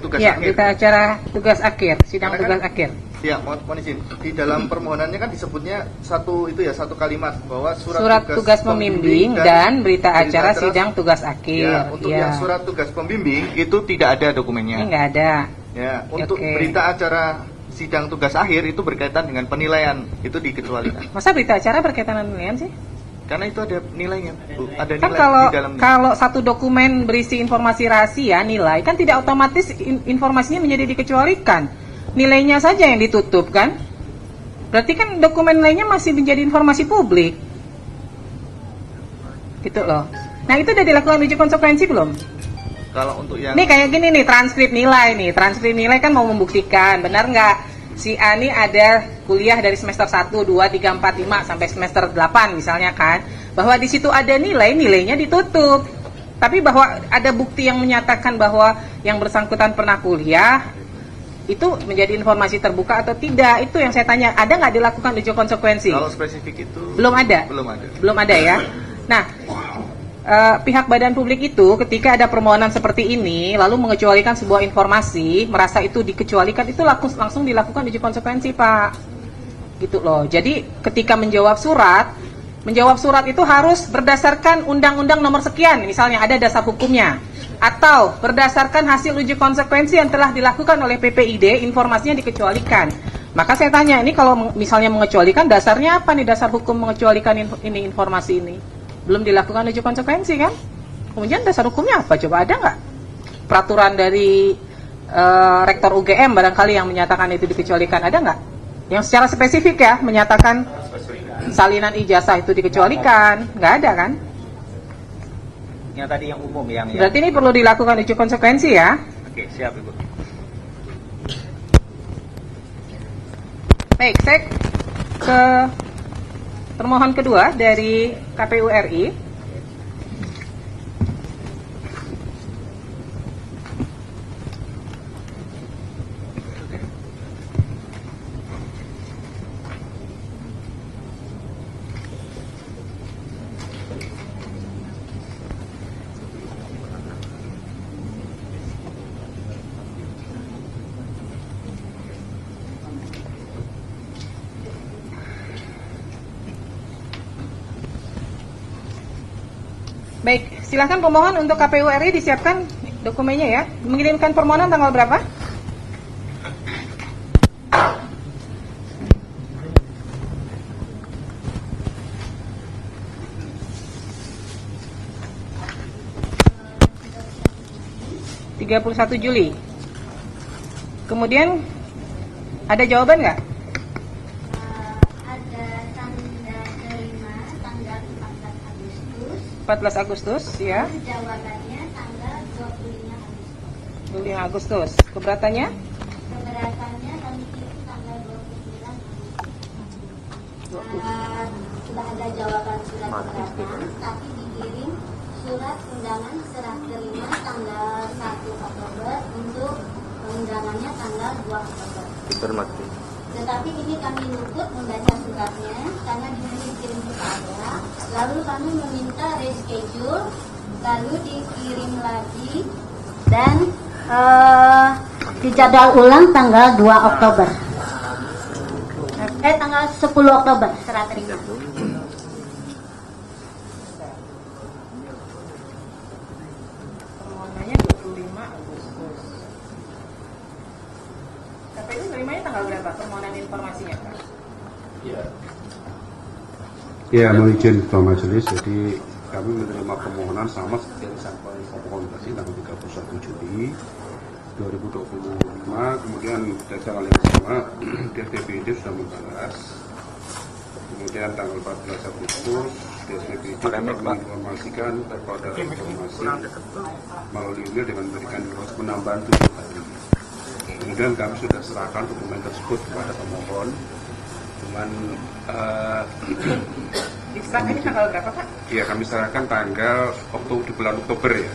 tugas Ya, akhir. berita acara tugas akhir, sidang Karena tugas kan- akhir. Ya, mohon izin. Di dalam permohonannya kan disebutnya satu kalimat bahwa Surat tugas pembimbing dan berita acara sidang tugas akhir. Ya, untuk yang surat tugas pembimbing itu tidak ada dokumennya. Ini nggak ada. Ya, untuk Oke. berita acara sidang tugas akhir itu berkaitan dengan penilaian, itu dikecualikan. Masa berita acara berkaitan dengan penilaian sih? Karena itu ada nilainya, Bu. Ada Kan nilai kalau di dalamnya. kalau satu dokumen berisi informasi rahasia nilai kan tidak otomatis informasinya menjadi dikecualikan. Nilainya saja yang ditutup kan? Berarti kan dokumen lainnya masih menjadi informasi publik. Gitu loh. Nah, itu udah dilakukan uji konsekuensi belum? Kalau untuk yang Nih kayak gini nih, transkrip nilai kan mau membuktikan benar nggak si A ini ada kuliah dari semester 1, 2, 3, 4, 5 sampai semester 8 misalnya kan, bahwa di situ ada nilainya ditutup. Tapi bahwa ada bukti yang menyatakan bahwa yang bersangkutan pernah kuliah itu menjadi informasi terbuka atau tidak, itu yang saya tanya. Ada nggak dilakukan uji konsekuensi? kalau spesifik itu Belum ada. Belum ada ya. Nah, pihak badan publik itu ketika ada permohonan seperti ini lalu mengecualikan sebuah informasi, merasa itu dikecualikan, itu langsung dilakukan uji konsekuensi, Pak. Gitu loh. Jadi ketika menjawab surat itu harus berdasarkan undang-undang nomor sekian, misalnya ada dasar hukumnya, atau berdasarkan hasil uji konsekuensi yang telah dilakukan oleh PPID, informasinya dikecualikan. Maka saya tanya, ini kalau misalnya mengecualikan, dasarnya apa nih dasar hukum mengecualikan informasi ini? Belum dilakukan uji konsekuensi kan? Kemudian dasar hukumnya apa? Coba ada nggak? Peraturan dari Rektor UGM barangkali yang menyatakan itu dikecualikan, ada nggak? Yang secara spesifik ya, menyatakan salinan ijazah itu dikecualikan, nggak ada kan? Yang tadi yang umum yang Berarti ini perlu dilakukan uji konsekuensi ya. Oke, siap Ibu. Baik, saya ke termohon kedua dari KPU RI. Baik, silahkan pemohon untuk KPU RI disiapkan dokumennya ya. Mengirimkan permohonan tanggal berapa? Juli. Kemudian ada jawaban nggak? Ada tanda terima tanggal 14 Agustus. 14 Agustus ya. Jawabannya tanggal 25 25 Agustus. Agustus. Keberatannya? Keberatannya kami kirim tanggal 29 Agustus. Sudah ada jawaban surat keberatan, tapi dikirim surat undangan serah terima tanggal 1 Oktober untuk undangannya tanggal 2 Oktober. Tetapi ini kami luput membaca suratnya karena di sini dikirim ke saya. Lalu kami meminta reschedule, lalu dikirim lagi dan dijadwal ulang tanggal 2 Oktober. Tanggal 10 Oktober serah terima. Permohonannya 25 Agustus. KPU nerimanya tanggal berapa permohonan informasinya, Pak? Ya, mohon izin Ketua Majelis, jadi kami menerima permohonan sama seperti yang disampaikan pemohon tadi tanggal 31 Juli 2025, kemudian pada tanggal yang sama DSPPID sudah membalas, kemudian tanggal 14 Agustus DSPPID juga menginformasikan kepada informasi melalui email dengan memberikan penambahan 7 hari. Kemudian kami sudah serahkan dokumen tersebut kepada pemohon Cuman Diserahkannya tanggal berapa, Pak? ya kami serahkan tanggal di bulan Oktober ya.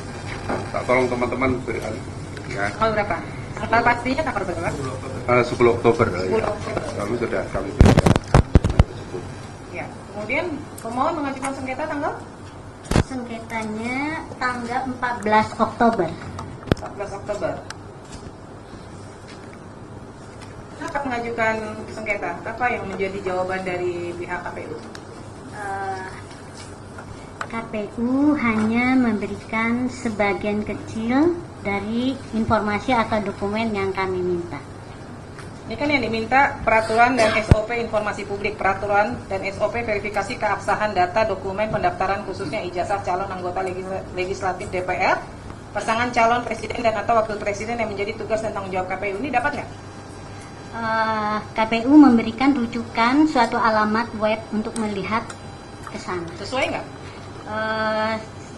Tak tolong teman-teman berikan ya. Tanggal berapa? Tanggal pastinya tanggal berapa? 10 Oktober. 10 Ya. Oktober. Kami sudah berikan. Ya. Kemudian pemohon mengajukan sengketa tanggal? Sengketanya tanggal 14 Oktober. 14 Oktober. Kenapa mengajukan sengketa? Apa yang menjadi jawaban dari pihak KPU? KPU hanya memberikan sebagian kecil dari informasi atau dokumen yang kami minta. Ini kan yang diminta peraturan dan SOP informasi publik, peraturan dan SOP verifikasi keabsahan data dokumen pendaftaran khususnya ijazah calon anggota legislatif DPR, pasangan calon presiden dan atau wakil presiden yang menjadi tugas dan tanggung jawab KPU. Ini dapat nggak? KPU memberikan rujukan suatu alamat web untuk melihat ke sana. Sesuai nggak?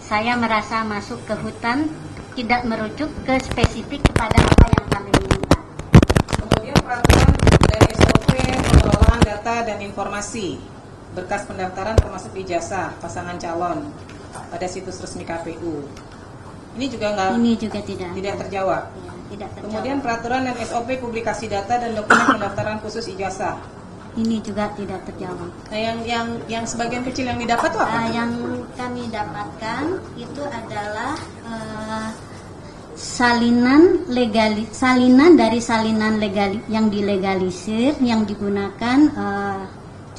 Saya merasa masuk ke hutan tidak merujuk ke spesifik kepada apa yang kami minta. Kemudian peraturan dari SOP pengelolaan data dan informasi berkas pendaftaran termasuk ijazah pasangan calon pada situs resmi KPU. Ini juga nggak? Ini juga tidak terjawab. Ya, tidak terjawab. Kemudian peraturan dan SOP publikasi data dan dokumen pendaftaran khusus ijazah. Ini juga tidak terjawab. Nah, yang sebagian kecil yang didapat tuh apa? Yang kami dapatkan itu adalah salinan dari salinan yang dilegalisir yang digunakan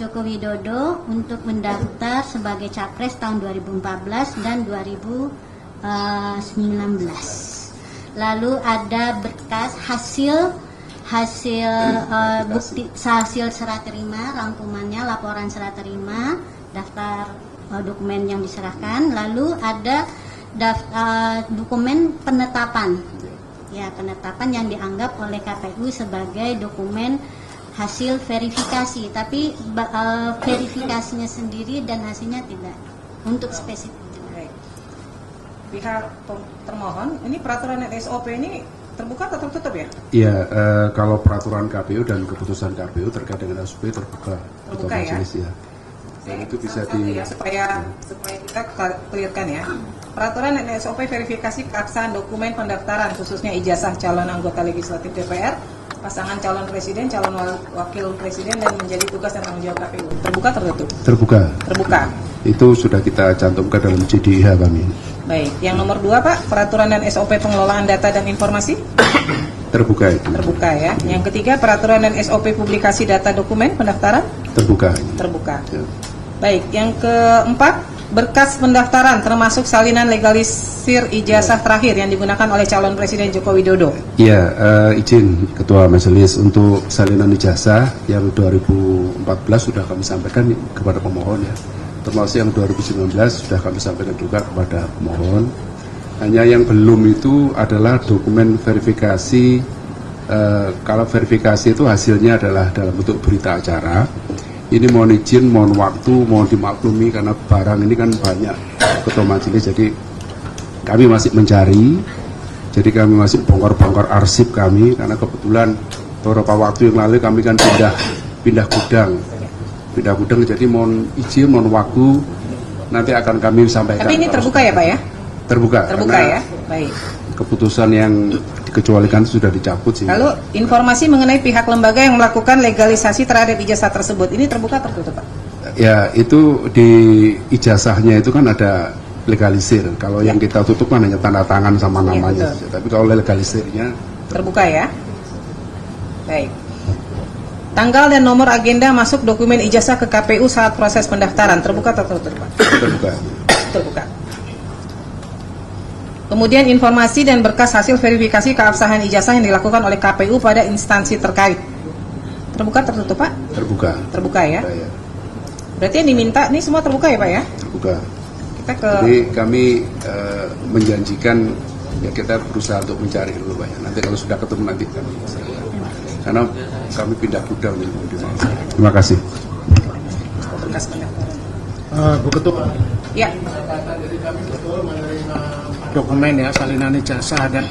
Joko Widodo untuk mendaftar sebagai capres tahun 2014 dan 2019. Lalu ada berkas hasil bukti hasil serah terima, rangkumannya, laporan serah terima, daftar dokumen yang diserahkan, lalu ada dokumen penetapan, ya penetapan yang dianggap oleh KPU sebagai dokumen hasil verifikasi, tapi verifikasinya sendiri dan hasilnya tidak untuk spesifik. Pihak termohon, ini peraturan dan SOP ini terbuka atau tertutup ya? Iya, kalau peraturan KPU dan keputusan KPU terkait dengan SOP terbuka ya? Ya. Dan itu bisa supaya kita clearkan ya. Peraturan dan SOP verifikasi keabsahan dokumen pendaftaran khususnya ijazah calon anggota legislatif DPR, pasangan calon presiden, calon wakil presiden dan menjadi tugas dan tanggung jawab KPU. Terbuka tertutup? Terbuka. Itu sudah kita cantumkan dalam JDIH kami. Baik, yang nomor 2 Pak, peraturan dan SOP pengelolaan data dan informasi? Terbuka itu. Terbuka ya. Yang ketiga, peraturan dan SOP publikasi data dokumen pendaftaran? Terbuka. Ya. Baik, yang keempat, berkas pendaftaran termasuk salinan legalisir ijazah terakhir yang digunakan oleh calon presiden Joko Widodo. Iya, izin Ketua Majelis untuk salinan ijazah yang 2014 sudah kami sampaikan kepada pemohon ya. Termasuk yang 2019 sudah kami sampaikan juga kepada pemohon. Hanya yang belum itu adalah dokumen verifikasi. Kalau verifikasi itu hasilnya adalah dalam bentuk berita acara. Ini mohon izin, mohon waktu, mohon dimaklumi karena barang ini kan banyak Ketua Majelis, jadi kami masih mencari. Jadi kami masih bongkar-bongkar arsip kami karena kebetulan beberapa waktu yang lalu kami kan pindah gudang, jadi mohon izin, mohon waktu, nanti akan kami sampaikan. Tapi ini terbuka ya Pak ya? Terbuka ya? Baik. Keputusan yang dikecualikan sudah dicabut sih. Lalu informasi mengenai pihak lembaga yang melakukan legalisasi terhadap ijazah tersebut, ini terbuka tertutup Pak? Ya, itu di ijazahnya itu kan ada legalisir. Kalau yang kita tutup kan hanya tanda tangan sama namanya. Tapi kalau legalisirnya terbuka ya? Baik. Tanggal dan nomor agenda masuk dokumen ijazah ke KPU saat proses pendaftaran terbuka atau tertutup Pak? Terbuka. Kemudian informasi dan berkas hasil verifikasi keabsahan ijazah yang dilakukan oleh KPU pada instansi terkait terbuka tertutup Pak? Terbuka ya? Berarti yang diminta ini semua terbuka ya Pak ya? Terbuka. Jadi kami menjanjikan ya kita berusaha untuk mencari dulu Pak ya. Nanti kalau sudah ketemu nanti kami karena kami pindah gudang di Terima kasih. Bu Ketua. Ya. Jadi kami betul menerima dokumen ya, salinan ijazah dan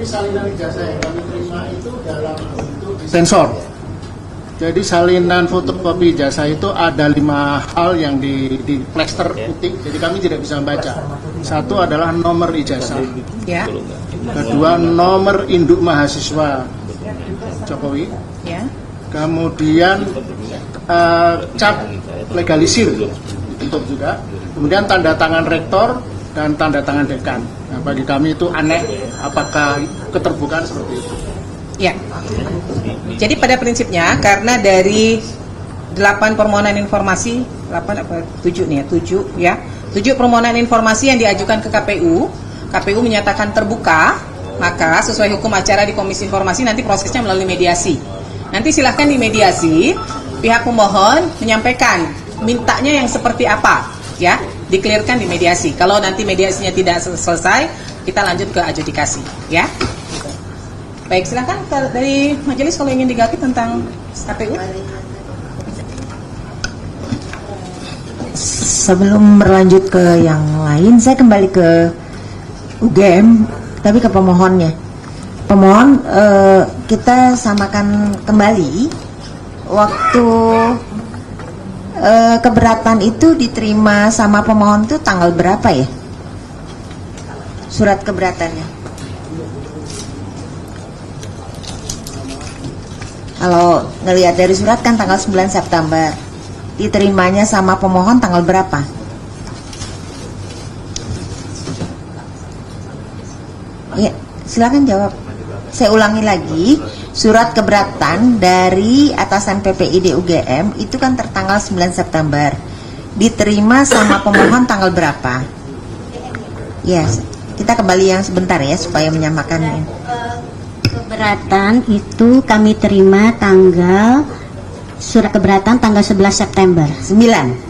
salinan ijazah yang kami terima itu dalam bentuk sensor. Jadi salinan fotokopi ijazah itu ada 5 hal yang di plester putih, jadi kami tidak bisa membaca. Satu adalah nomor ijazah, Ya. kedua nomor induk mahasiswa Jokowi, Ya. kemudian cap legalisir ditutup juga, kemudian tanda tangan rektor dan tanda tangan dekan. Nah, bagi kami itu aneh, apakah keterbukaan seperti itu? Ya. Jadi pada prinsipnya karena dari 8 permohonan informasi, 8 apa 7 nih ya, 7 ya. 7 permohonan informasi yang diajukan ke KPU, KPU menyatakan terbuka, maka sesuai hukum acara di Komisi Informasi nanti prosesnya melalui mediasi. Nanti silahkan di mediasi, pihak pemohon menyampaikan mintanya yang seperti apa, ya, dikelirkan di mediasi. Kalau nanti mediasinya tidak selesai, kita lanjut ke adjudikasi, ya. Baik, silahkan dari majelis kalau ingin diganti tentang KPU. Sebelum berlanjut ke yang lain, saya kembali ke UGM, tapi ke pemohonnya. Pemohon, kita samakan kembali waktu keberatan itu diterima sama pemohon itu tanggal berapa ya? Surat keberatannya. Kalau ngelihat dari surat kan tanggal 9 September. Diterimanya sama pemohon tanggal berapa? Ya, silakan jawab. Saya ulangi lagi, surat keberatan dari atasan PPID UGM itu kan tertanggal 9 September. Diterima sama pemohon tanggal berapa? Yes, kita kembali yang sebentar ya supaya menyamakan. Keberatan itu kami terima tanggal surat keberatan tanggal 11 September. 11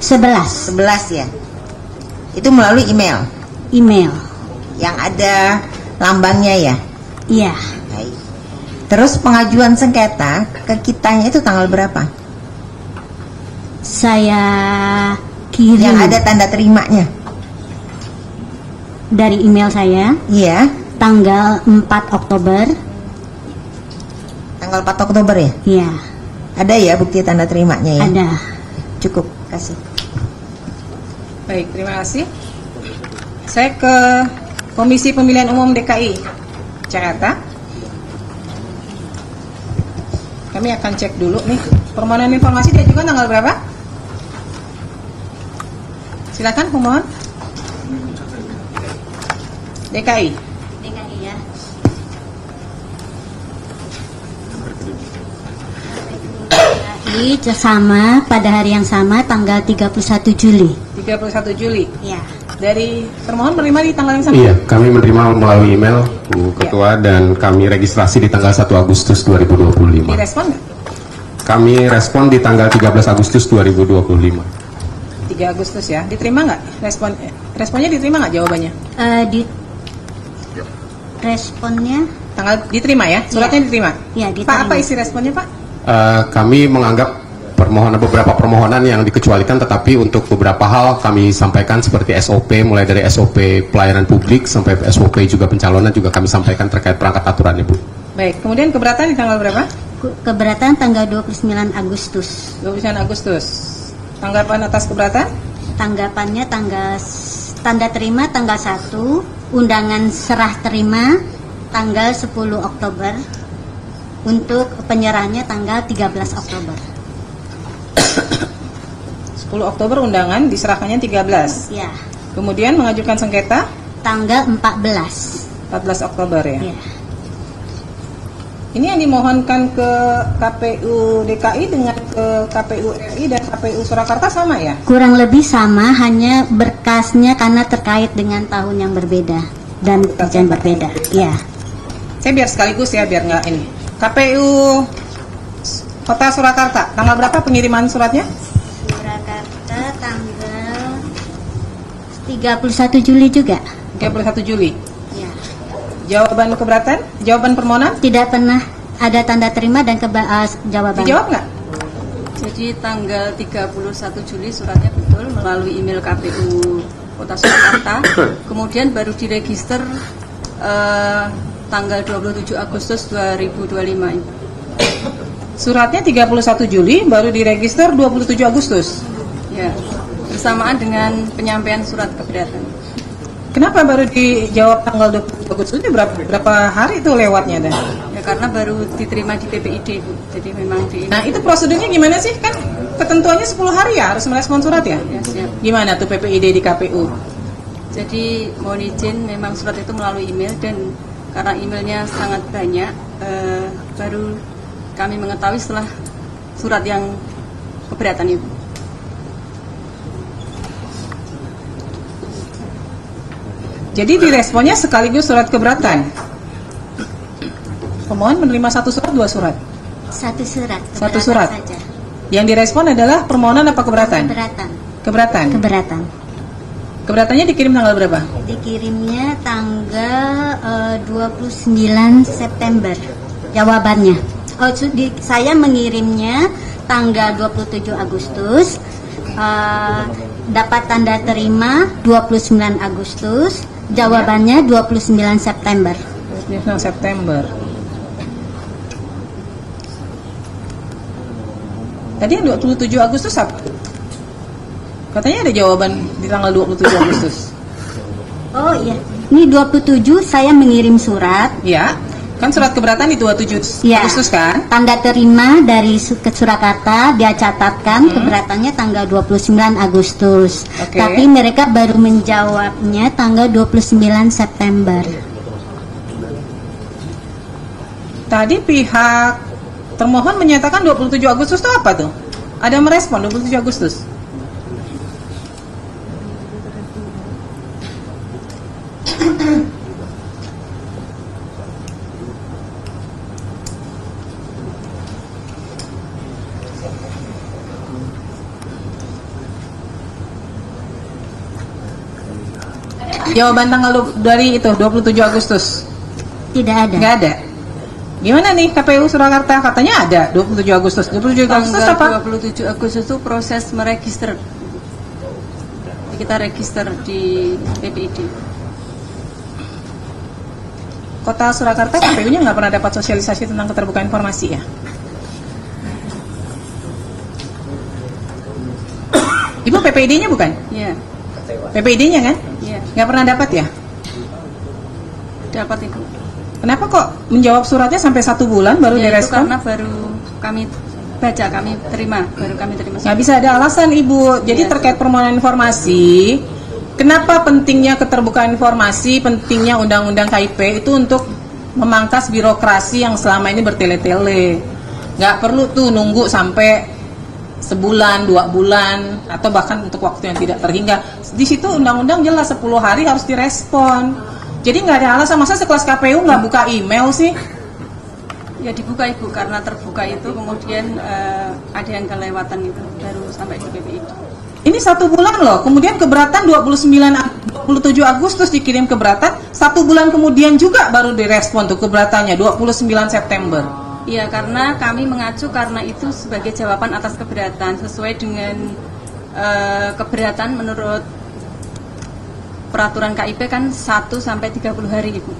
ya. Itu melalui email. Email. Yang ada lambangnya ya. Iya. Baik. Terus pengajuan sengketa ke kitanya itu tanggal berapa? Saya kirim. Yang ada tanda terimanya. Dari email saya. Iya. Tanggal 4 Oktober. Tanggal 4 Oktober ya? Iya. Ada ya bukti tanda terimanya ya? Ada. Cukup, kasih. Baik, terima kasih. Saya ke Komisi Pemilihan Umum DKI Jakarta. Kami akan cek dulu nih. Permohonan informasi diajukan tanggal berapa? Silakan pemohon. DKI. DKI ya. Sama pada hari yang sama tanggal 31 Juli. 31 Juli. Ya. Dari termohon menerima di tanggal yang sama? Iya, kami menerima melalui email Bu Ketua dan kami registrasi di tanggal 1 Agustus 2025. Direspon nggak? Kami respon di tanggal 13 Agustus 2025. 3 Agustus ya. Diterima nggak? Responnya diterima nggak jawabannya? Responnya tanggal diterima ya? Suratnya diterima? Ya, diterima. Pak, apa isi responnya Pak? Kami menganggap beberapa permohonan yang dikecualikan, tetapi untuk beberapa hal kami sampaikan seperti SOP, mulai dari SOP pelayanan publik sampai SOP juga pencalonan juga kami sampaikan terkait perangkat aturannya Bu. Baik, kemudian keberatan di tanggal berapa? Keberatan tanggal 29 Agustus. 29 Agustus. Tanggapan atas keberatan? Tanggapannya tanda terima tanggal 1, undangan serah terima tanggal 10 Oktober, untuk penyerahannya tanggal 13 Oktober. 10 Oktober undangan diserahkannya 13. Ya. Kemudian mengajukan sengketa tanggal 14 Oktober ya. Ya. Ini yang dimohonkan ke KPU DKI dengan ke KPU RI dan KPU Surakarta sama ya? Kurang lebih sama, hanya berkasnya karena terkait dengan tahun yang berbeda dan yang berbeda. Ya. Saya biar sekaligus ya, biar nggak ini. KPU Kota Surakarta, tanggal berapa pengiriman suratnya? Surakarta tanggal 31 Juli juga. 31 Juli. Ya. Jawaban keberatan? Jawaban permohonan? Tidak pernah ada tanda terima dan jawaban. Dijawab nggak? Jadi tanggal 31 Juli suratnya betul melalui email KPU Kota Surakarta. Kemudian baru diregister tanggal 27 Agustus 2025. Suratnya 31 Juli, baru diregister 27 Agustus. Ya, bersamaan dengan penyampaian surat keberatan. Kenapa baru dijawab tanggal 27 Agustus? Ini berapa hari itu lewatnya dah? Ya karena baru diterima di PPID, Bu. Jadi memang di. Nah, itu prosedurnya gimana sih? Kan ketentuannya 10 hari ya harus merespon surat ya? Ya, siap. Gimana tuh PPID di KPU? Jadi mohon izin, memang surat itu melalui email, dan karena emailnya sangat banyak, baru kami mengetahui setelah surat yang keberatan itu. Jadi diresponnya sekaligus surat keberatan. Pemohon menerima satu surat, dua surat? Satu surat. Satu surat. Saja. Yang direspon adalah permohonan apa keberatan? Keberatan. Keberatan. Keberatan. Keberatannya dikirim tanggal berapa? Dikirimnya tanggal 29 September. Jawabannya. Saya mengirimnya tanggal 27 Agustus. Dapat tanda terima 29 Agustus. Jawabannya 29 September. 29 September. Tadi yang 27 Agustus apa? Katanya ada jawaban di tanggal 27 Agustus. Oh iya, ini 27 saya mengirim surat. Ya, kan surat keberatan di 27 ya, Agustus kan? Tanda terima dari ke Surakarta, dia catatkan keberatannya tanggal 29 Agustus. Tapi mereka baru menjawabnya tanggal 29 September. Tadi pihak termohon menyatakan 27 Agustus itu apa tuh? Ada merespon 27 Agustus? Jawaban tanggal dari itu 27 Agustus. Tidak ada. Nggak ada. Gimana nih KPU Surakarta? Katanya ada 27 Agustus. 27 Agustus apa? 27 Agustus itu proses meregister. Kita register di PPID. Kota Surakarta KPU-nya nggak pernah dapat sosialisasi tentang keterbukaan informasi ya? Ibu PPID-nya bukan? Iya. PPID-nya kan? Iya. Nggak pernah dapat ya? Dapat itu. Kenapa kok menjawab suratnya sampai 1 bulan baru Ya, itu direspon? karena baru kami baca, kami terima, baru kami terima. Nggak bisa ada alasan Ibu. Jadi terkait permohonan informasi, kenapa pentingnya keterbukaan informasi, pentingnya undang-undang KIP itu untuk memangkas birokrasi yang selama ini bertele-tele. Nggak perlu tuh nunggu sampai sebulan, 2 bulan, atau bahkan untuk waktu yang tidak terhingga. Di situ undang-undang jelas 10 hari harus direspon. Jadi nggak ada alasan, masa sekelas KPU nggak buka email sih? Ya dibuka Ibu, karena terbuka itu kemudian ada yang kelewatan itu, baru sampai di PPID. Ini 1 bulan loh, kemudian keberatan 27 Agustus dikirim keberatan, 1 bulan kemudian juga baru direspon tuh keberatannya 29 September. Iya, karena kami mengacu karena itu sebagai jawaban atas keberatan sesuai dengan keberatan menurut peraturan KIP kan 1 sampai 30 hari Ibu.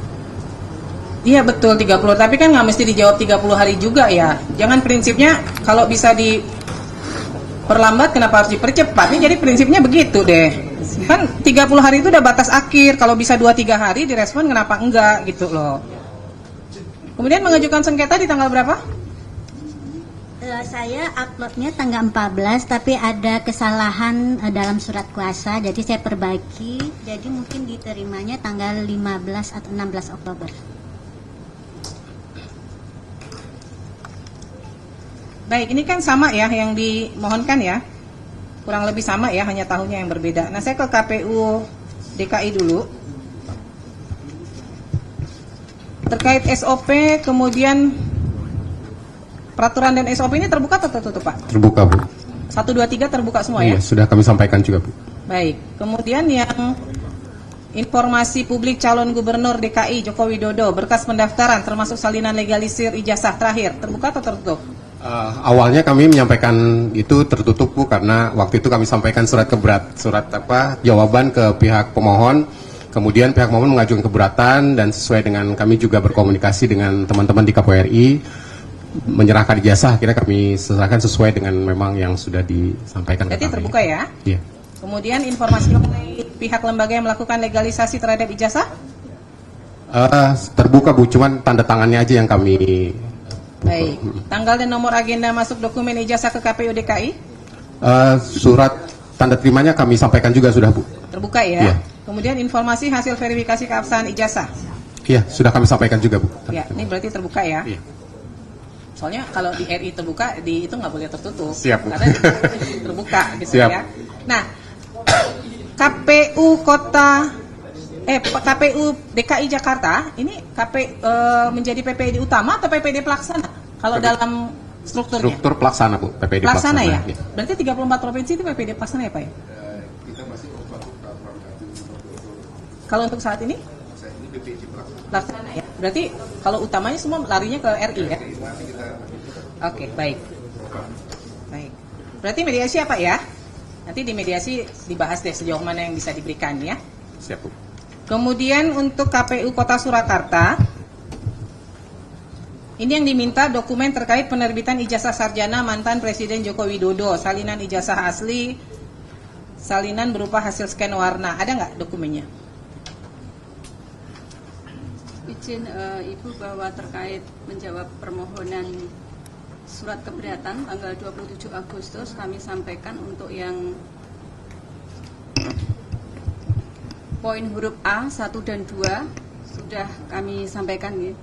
Iya betul 30, tapi kan nggak mesti dijawab 30 hari juga ya. Jangan prinsipnya kalau bisa diperlambat kenapa harus dipercepat? Jadi prinsipnya begitu deh. Kan 30 hari itu udah batas akhir, kalau bisa 2-3 hari direspon kenapa enggak gitu loh. Kemudian mengajukan sengketa di tanggal berapa? Saya uploadnya tanggal 14, tapi ada kesalahan dalam surat kuasa, jadi saya perbaiki. Jadi mungkin diterimanya tanggal 15 atau 16 Oktober. Baik, ini kan sama ya yang dimohonkan ya. Kurang lebih sama ya, hanya tahunnya yang berbeda. Nah, saya ke KPU DKI dulu. Terkait SOP, kemudian peraturan dan SOP ini terbuka atau tertutup, Pak? Terbuka, Bu. 1, 2, 3 terbuka semua Iya, ya? sudah kami sampaikan juga, Bu. Baik, kemudian yang informasi publik calon gubernur DKI Joko Widodo, berkas pendaftaran termasuk salinan legalisir ijazah terakhir, terbuka atau tertutup? Awalnya kami menyampaikan itu tertutup, Bu, karena waktu itu kami sampaikan surat jawaban ke pihak pemohon, kemudian pihak pemohon mengajukan keberatan dan sesuai dengan kami juga berkomunikasi dengan teman-teman di KPRI, menyerahkan ijazah, akhirnya kami serahkan sesuai dengan memang yang sudah disampaikan ke Berarti kami. terbuka ya? Iya. Kemudian informasi mengenai pihak lembaga yang melakukan legalisasi terhadap ijazah? Terbuka Bu, cuman tanda tangannya aja yang kami. Baik. Tanggal dan nomor agenda masuk dokumen ijazah ke KPU DKI? Surat tanda terimanya kami sampaikan juga sudah Bu. Terbuka ya? Iya. Kemudian informasi hasil verifikasi keabsahan ijazah? Iya, sudah kami sampaikan juga Bu. Ya, ini berarti terbuka ya? Iya. Soalnya kalau di RI terbuka, di itu nggak boleh tertutup. Siap, Bu. Karena terbuka gitu Siap. ya. Nah, KPU DKI Jakarta ini menjadi PPD utama atau PPD pelaksana? Kalau dalam strukturnya? Struktur pelaksana Bu, PPD Pelaksana ya? Iya. Berarti 34 provinsi itu PPD pelaksana ya Pak ya? Kalau untuk saat ini? Pelaksana ya. Berarti kalau utamanya semua larinya ke RI ya? Oke, baik. Baik. Berarti mediasi apa ya? Nanti di mediasi dibahas deh sejauh mana yang bisa diberikan ya. Siap Bu. Kemudian untuk KPU Kota Surakarta, ini yang diminta dokumen terkait penerbitan ijazah sarjana mantan Presiden Joko Widodo, salinan ijazah asli, salinan berupa hasil scan warna. Ada nggak dokumennya? Izin Ibu bahwa terkait menjawab permohonan surat keberatan tanggal 27 Agustus kami sampaikan untuk yang poin huruf A 1 dan 2 sudah kami sampaikan ya.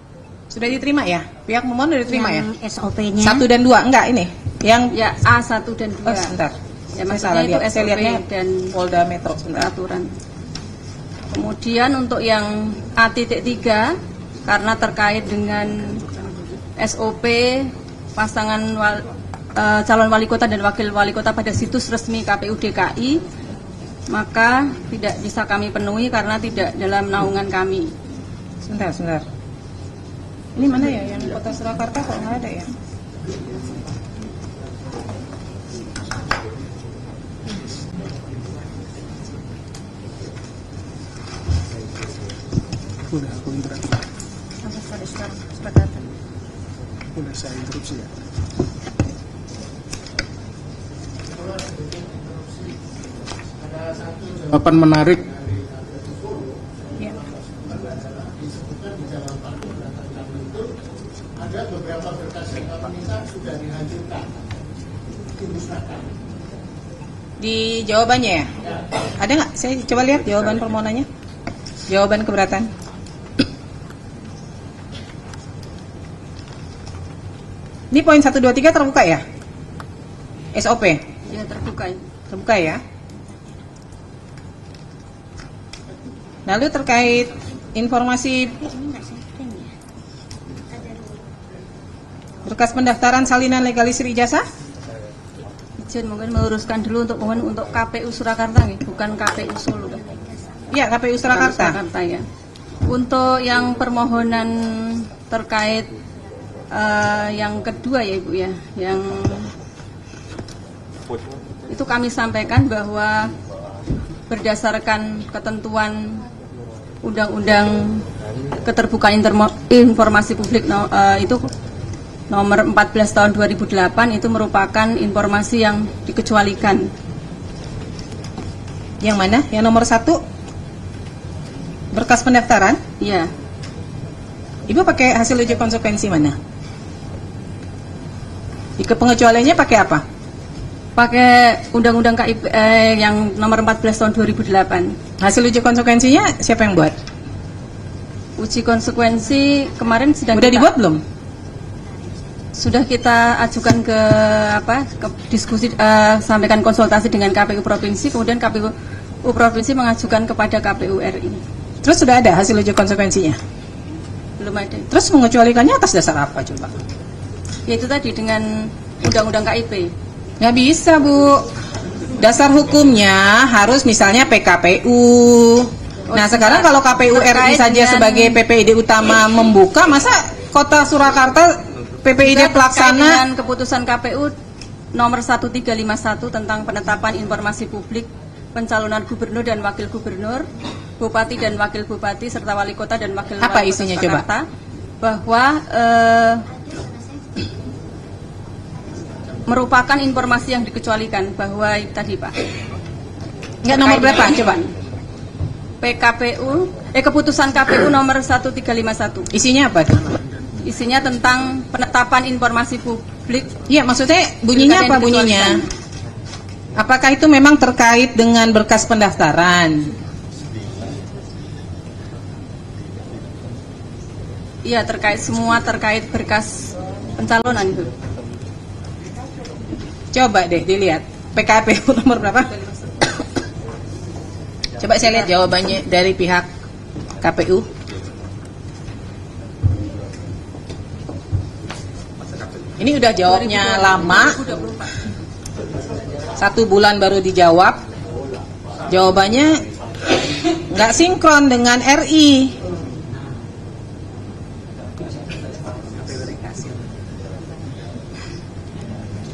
Sudah diterima ya? Pihak pemohon sudah diterima ya? SOP-nya 1 dan 2 enggak ini? Yang Ya A1 dan 2. Oh, sebentar. Ya, Saya maksudnya salah itu lihat. Saya SOP lihatnya dan Polda Metro sebentar. peraturan. Kemudian untuk yang A.3 karena terkait dengan SOP pasangan calon wali kota dan wakil wali kota pada situs resmi KPU DKI, maka tidak bisa kami penuhi karena tidak dalam naungan kami. Sebentar. Ini mana ya yang Kota Surakarta kok nggak ada ya? Udah, aku interupsi. Udah saya interupsi ya. Jawaban menarik. Ya. Ada beberapa berkas yang kami minta sudah dihancurkan, dimusnahkan. Di jawabannya ya? Ada nggak? Saya coba lihat jawaban permohonannya. Jawaban keberatan. Ini poin 1, 2, 3 terbuka ya? SOP? Ya terbuka. Terbuka ya? Lalu terkait informasi berkas pendaftaran salinan legalisir ijazah? Izin mungkin meluruskan dulu untuk mohon untuk KPU Surakarta, bukan KPU Solo. Ya, KPU Surakarta. Ya. Untuk yang permohonan terkait yang kedua ya Ibu ya, yang itu kami sampaikan bahwa berdasarkan ketentuan Undang-Undang Keterbukaan Informasi Publik itu nomor 14 tahun 2008 itu merupakan informasi yang dikecualikan. Yang mana? Yang nomor 1? Berkas pendaftaran? Iya. Ibu pakai hasil uji konsekuensi mana? Di pengecualiannya pakai apa? Pakai Undang-Undang KIP yang nomor 14 tahun 2008. Hasil uji konsekuensinya siapa yang buat? Uji konsekuensi kemarin sedang Udah dibuat belum? Sudah kita ajukan ke diskusi, sampaikan konsultasi dengan KPU Provinsi, kemudian KPU Provinsi mengajukan kepada KPU RI. Terus sudah ada hasil uji konsekuensinya? Belum ada. Terus mengecualikannya atas dasar apa coba? Yaitu tadi dengan Undang-Undang KIP. Nggak bisa Bu. Dasar hukumnya harus misalnya PKPU. Nah sekarang kalau KPU RI saja sebagai PPID utama membuka, masa Kota Surakarta PPID pelaksana? Dengan keputusan KPU nomor 1351 tentang penetapan informasi publik pencalonan gubernur dan wakil gubernur, bupati dan wakil bupati serta wali kota dan wakil apa wali isinya kota Jakarta, coba? bahwa merupakan informasi yang dikecualikan bahwa tadi Pak. Enggak, nomor berapa? Coba. Keputusan KPU nomor 1351. Isinya apa? Isinya tentang penetapan informasi publik. Iya, maksudnya bunyinya apa bunyinya? Apakah itu memang terkait dengan berkas pendaftaran? Iya, terkait berkas pencalonan itu. Coba deh dilihat PKPU nomor berapa? Coba saya lihat jawabannya dari pihak KPU. Ini udah jawabnya lama, 1 bulan baru dijawab. Jawabannya nggak sinkron dengan RI.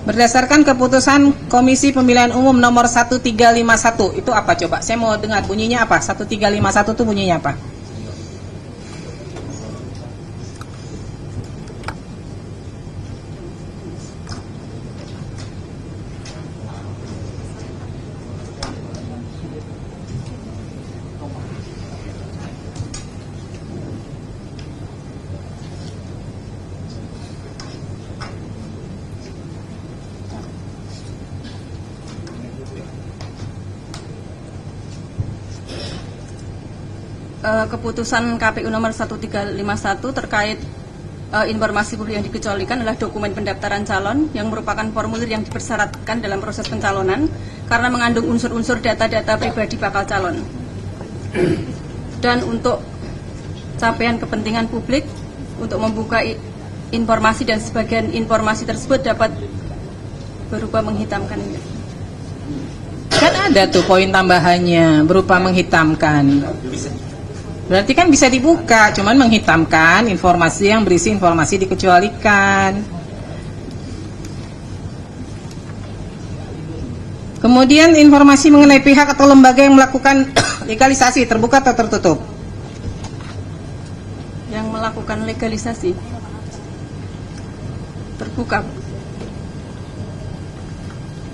Berdasarkan keputusan Komisi Pemilihan Umum nomor 1351, itu apa coba? Saya mau dengar bunyinya apa? 1351 itu bunyinya apa? Keputusan KPU nomor 1351 terkait informasi publik yang dikecualikan adalah dokumen pendaftaran calon yang merupakan formulir yang dipersyaratkan dalam proses pencalonan karena mengandung unsur-unsur data-data pribadi bakal calon. Dan untuk capaian kepentingan publik untuk membuka informasi dan sebagian informasi tersebut dapat berupa menghitamkan. Kan ada tuh poin tambahannya berupa menghitamkan. Berarti kan bisa dibuka, cuman menghitamkan informasi yang berisi informasi dikecualikan. Kemudian informasi mengenai pihak atau lembaga yang melakukan legalisasi terbuka atau tertutup? Yang melakukan legalisasi terbuka.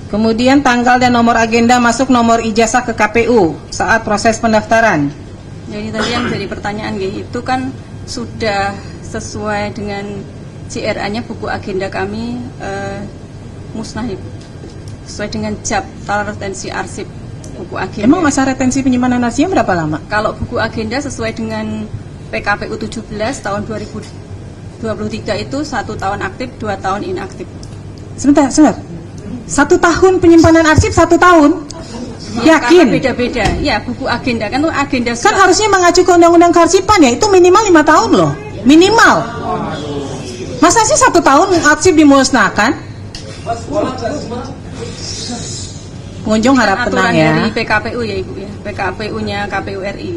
Kemudian tanggal dan nomor agenda masuk nomor ijazah ke KPU saat proses pendaftaran. Jadi tadi yang jadi pertanyaan itu kan sudah sesuai dengan CRA-nya buku agenda kami musnah sesuai dengan jadwal retensi arsip buku agenda. Emang masa retensi penyimpanan arsipnya berapa lama? Kalau buku agenda sesuai dengan PKPU 17 tahun 2023 itu 1 tahun aktif, 2 tahun inaktif. Sebentar. 1 tahun penyimpanan arsip 1 tahun? Yakin? Karena beda-beda. Ya, buku agenda kan tuh agenda. Kan harusnya mengacu ke undang-undang kearsipan ya. Itu minimal 5 tahun loh. Minimal. Masa sih 1 tahun arsip dimusnahkan? Pengunjung harap tenang ya. Dari PKPU ya Ibu ya. PKPU-nya KPU RI.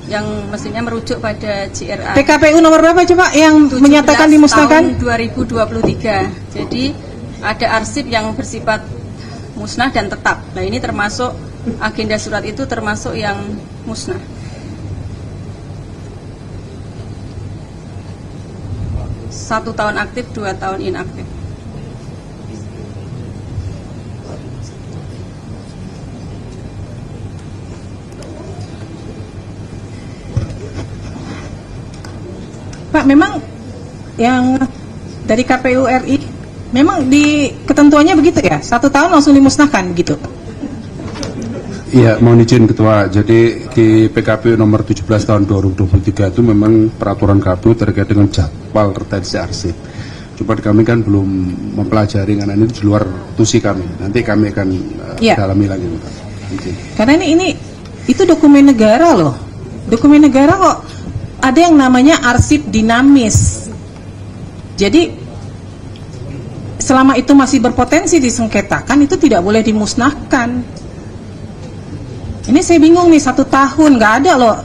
Yang mestinya merujuk pada JRA. PKPU nomor berapa coba yang menyatakan dimusnahkan? Tahun 2023. Jadi ada arsip yang bersifat musnah dan tetap. Nah ini termasuk agenda surat itu termasuk yang musnah. Satu tahun aktif, 2 tahun inaktif. Pak, memang yang dari KPU RI memang di ketentuannya begitu ya? 1 tahun langsung dimusnahkan begitu? Iya, mohon izin Ketua. Jadi di PKPU nomor 17 tahun 2023 itu memang peraturan KPU terkait dengan jadwal retensi arsip. Cuma kami kan belum mempelajari karena ini di luar tusi kami. Nanti kami akan dalami lagi. Karena ini itu dokumen negara loh. Dokumen negara kok ada yang namanya arsip dinamis. Jadi selama itu masih berpotensi disengketakan, itu tidak boleh dimusnahkan. Ini saya bingung nih, 1 tahun nggak ada loh.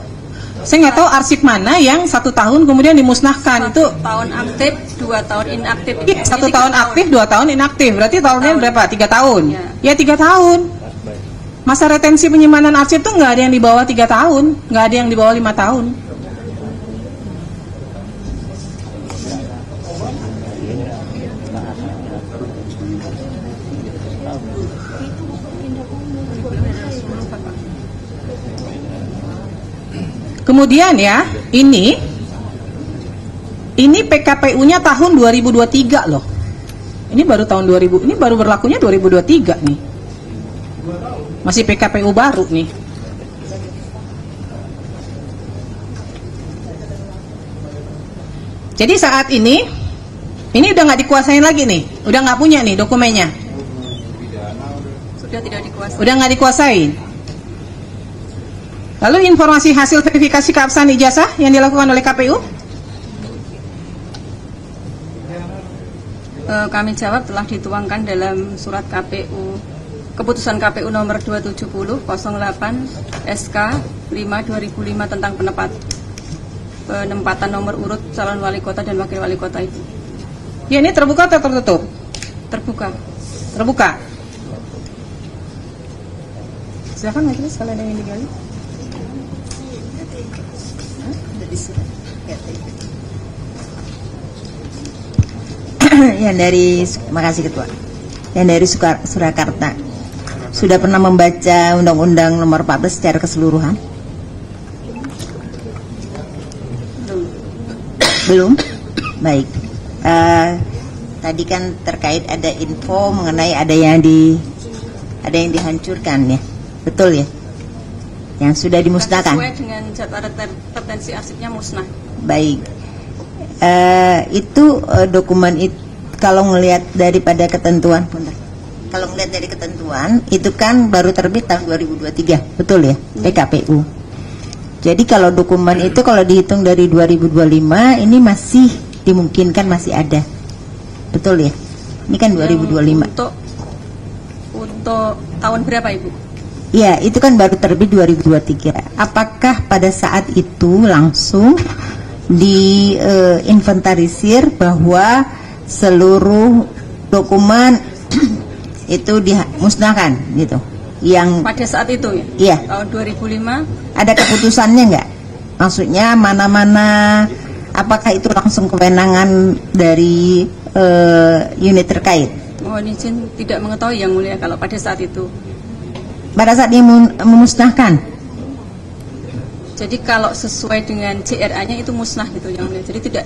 Saya nggak tahu arsip mana yang 1 tahun kemudian dimusnahkan. 1 itu tahun aktif, 2 tahun inaktif. 1 tahun aktif, 2 tahun inaktif. Berarti tahunnya berapa? 3 tahun. Ya 3 tahun. Masa retensi penyimpanan arsip tuh nggak ada yang di bawah 3 tahun, nggak ada yang di bawah 5 tahun. Kemudian ya, ini PKPU-nya tahun 2023 loh. Ini baru tahun 2000, ini baru berlakunya 2023 nih. Masih PKPU baru nih. Jadi saat ini udah nggak dikuasain lagi nih, udah nggak punya nih dokumennya. Sudah tidak dikuasai. Udah nggak dikuasain. Lalu informasi hasil verifikasi keabsahan ijazah yang dilakukan oleh KPU? Kami jawab telah dituangkan dalam surat KPU, keputusan KPU nomor 270/08 SK 5/2005 tentang penempatan nomor urut calon wali kota dan wakil wali kota itu. Ya, ini terbuka atau tertutup? Terbuka. Terbuka. Silakan majelis kalau ada yang digali. Yang dari, makasih Ketua, yang dari Surakarta sudah pernah membaca Undang-Undang Nomor 14 secara keseluruhan? Belum? Baik. Tadi kan terkait ada info mengenai ada yang dihancurkan ya, betul ya? Yang sudah dimusnahkan. Sesuai dengan jadwal retensi arsipnya musnah. Baik. Itu dokumen itu kalau ngelihat daripada ketentuan, kalau ngelihat dari ketentuan itu kan baru terbit tahun 2023, betul ya, PKPU. Jadi kalau dokumen itu kalau dihitung dari 2025 ini masih dimungkinkan masih ada, betul ya? Ini kan 2025. Untuk tahun berapa Ibu? Ya, itu kan baru terbit 2023. Apakah pada saat itu langsung diinventarisir bahwa seluruh dokumen itu dimusnahkan gitu? Yang pada saat itu ya? Iya. Tahun 2005. Ada keputusannya nggak? Maksudnya mana-mana, apakah itu langsung kewenangan dari unit terkait? Mohon izin tidak mengetahui Yang Mulia kalau pada saat itu. Pada saat dia memusnahkan? Jadi kalau sesuai dengan JRA-nya itu musnah gitu Yang Mulia. Jadi tidak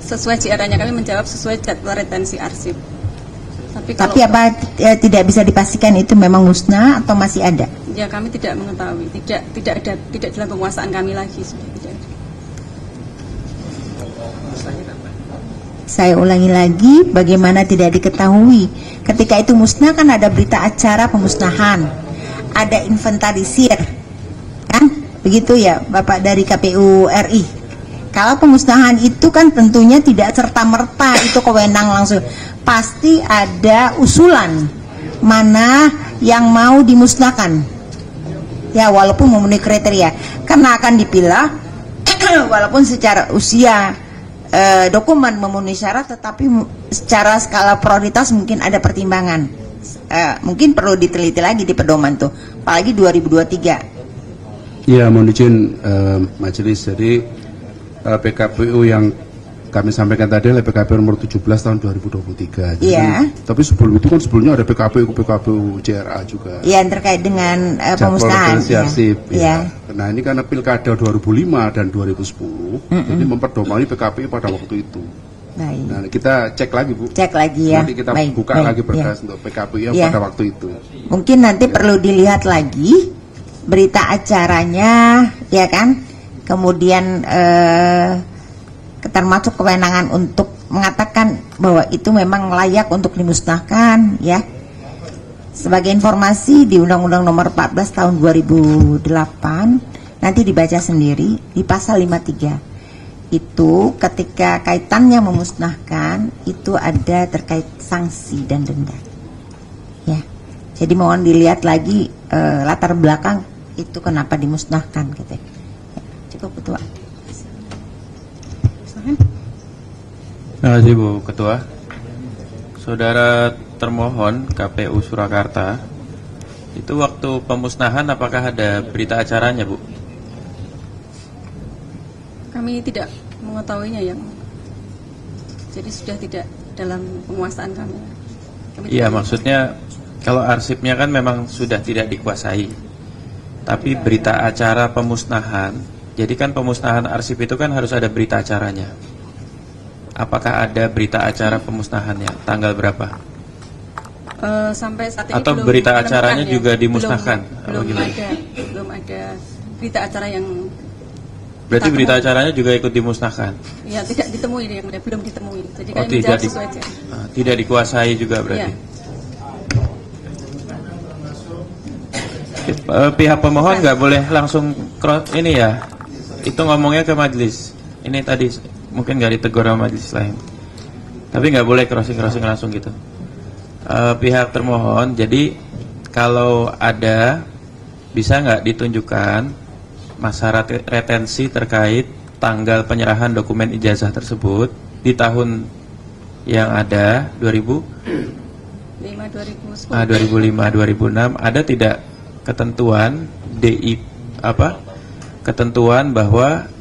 sesuai JRA-nya, kami menjawab sesuai jadwal retensi arsip. Tapi apa tidak bisa dipastikan itu memang musnah atau masih ada? Ya, kami tidak mengetahui. Tidak dalam penguasaan kami lagi, sudah tidak ada. Saya ulangi lagi, bagaimana tidak diketahui? Ketika itu musnah kan ada berita acara pemusnahan, ada inventarisir, kan? Begitu ya, Bapak dari KPU RI. Kalau pemusnahan itu kan tentunya tidak serta-merta itu kewenang langsung. Pasti ada usulan mana yang mau dimusnahkan. Ya, walaupun memenuhi kriteria, karena akan dipilah walaupun secara usia dokumen memenuhi syarat, tetapi secara skala prioritas mungkin ada pertimbangan. Mungkin perlu diteliti lagi di pedoman tuh, apalagi 2023. Ya, mohon izin majelis. Jadi PKPU yang kami sampaikan tadi adalah PKPU nomor 17 tahun 2023. Jadi, tapi sebelum itu kan sebelumnya ada PKPU JRA juga. Iya, terkait dengan pemusnahan. Ya. Nah, ini karena pilkada 2005 dan 2010, jadi memperdomani PKPU pada waktu itu. Baik. Nah, kita cek lagi Bu. Cek lagi ya. Nanti kita buka lagi berkas untuk PKPU yang pada waktu itu. Mungkin nanti perlu dilihat lagi berita acaranya, ya kan? Kemudian termasuk kewenangan untuk mengatakan bahwa itu memang layak untuk dimusnahkan, ya. Sebagai informasi di Undang-Undang Nomor 14 tahun 2008 nanti dibaca sendiri di pasal 53. Itu ketika kaitannya memusnahkan itu ada terkait sanksi dan denda. Ya. Jadi mohon dilihat lagi latar belakang itu kenapa dimusnahkan gitu. Ya, cukup Ketua. Terima kasih Bu Ketua. Saudara termohon KPU Surakarta, itu waktu pemusnahan apakah ada berita acaranya Bu? Kami tidak mengetahuinya Yang. Jadi sudah tidak dalam penguasaan kami. Iya, maksudnya kalau arsipnya kan memang sudah tidak dikuasai, tapi berita acara pemusnahan, jadi kan pemusnahan arsip itu kan harus ada berita acaranya. Apakah ada berita acara pemusnahannya? Tanggal berapa? Sampai saat ini atau belum berita acaranya ya. juga dimusnahkan? Belum ada berita acara yang. Berarti berita acaranya juga ikut dimusnahkan? Ya, tidak ditemui, yang belum ditemui. Jadi kami tidak menjawab sesuai aja. Tidak dikuasai juga berarti. Ya. Pihak pemohon nggak boleh langsung ini ya, itu ngomongnya ke majelis. Ini tadi mungkin nggak ditegur sama majelis lain, tapi nggak boleh crossing langsung gitu. Pihak termohon, jadi kalau ada, bisa nggak ditunjukkan masa retensi terkait tanggal penyerahan dokumen ijazah tersebut di tahun yang ada 2005, 2006, ada tidak ketentuan ketentuan bahwa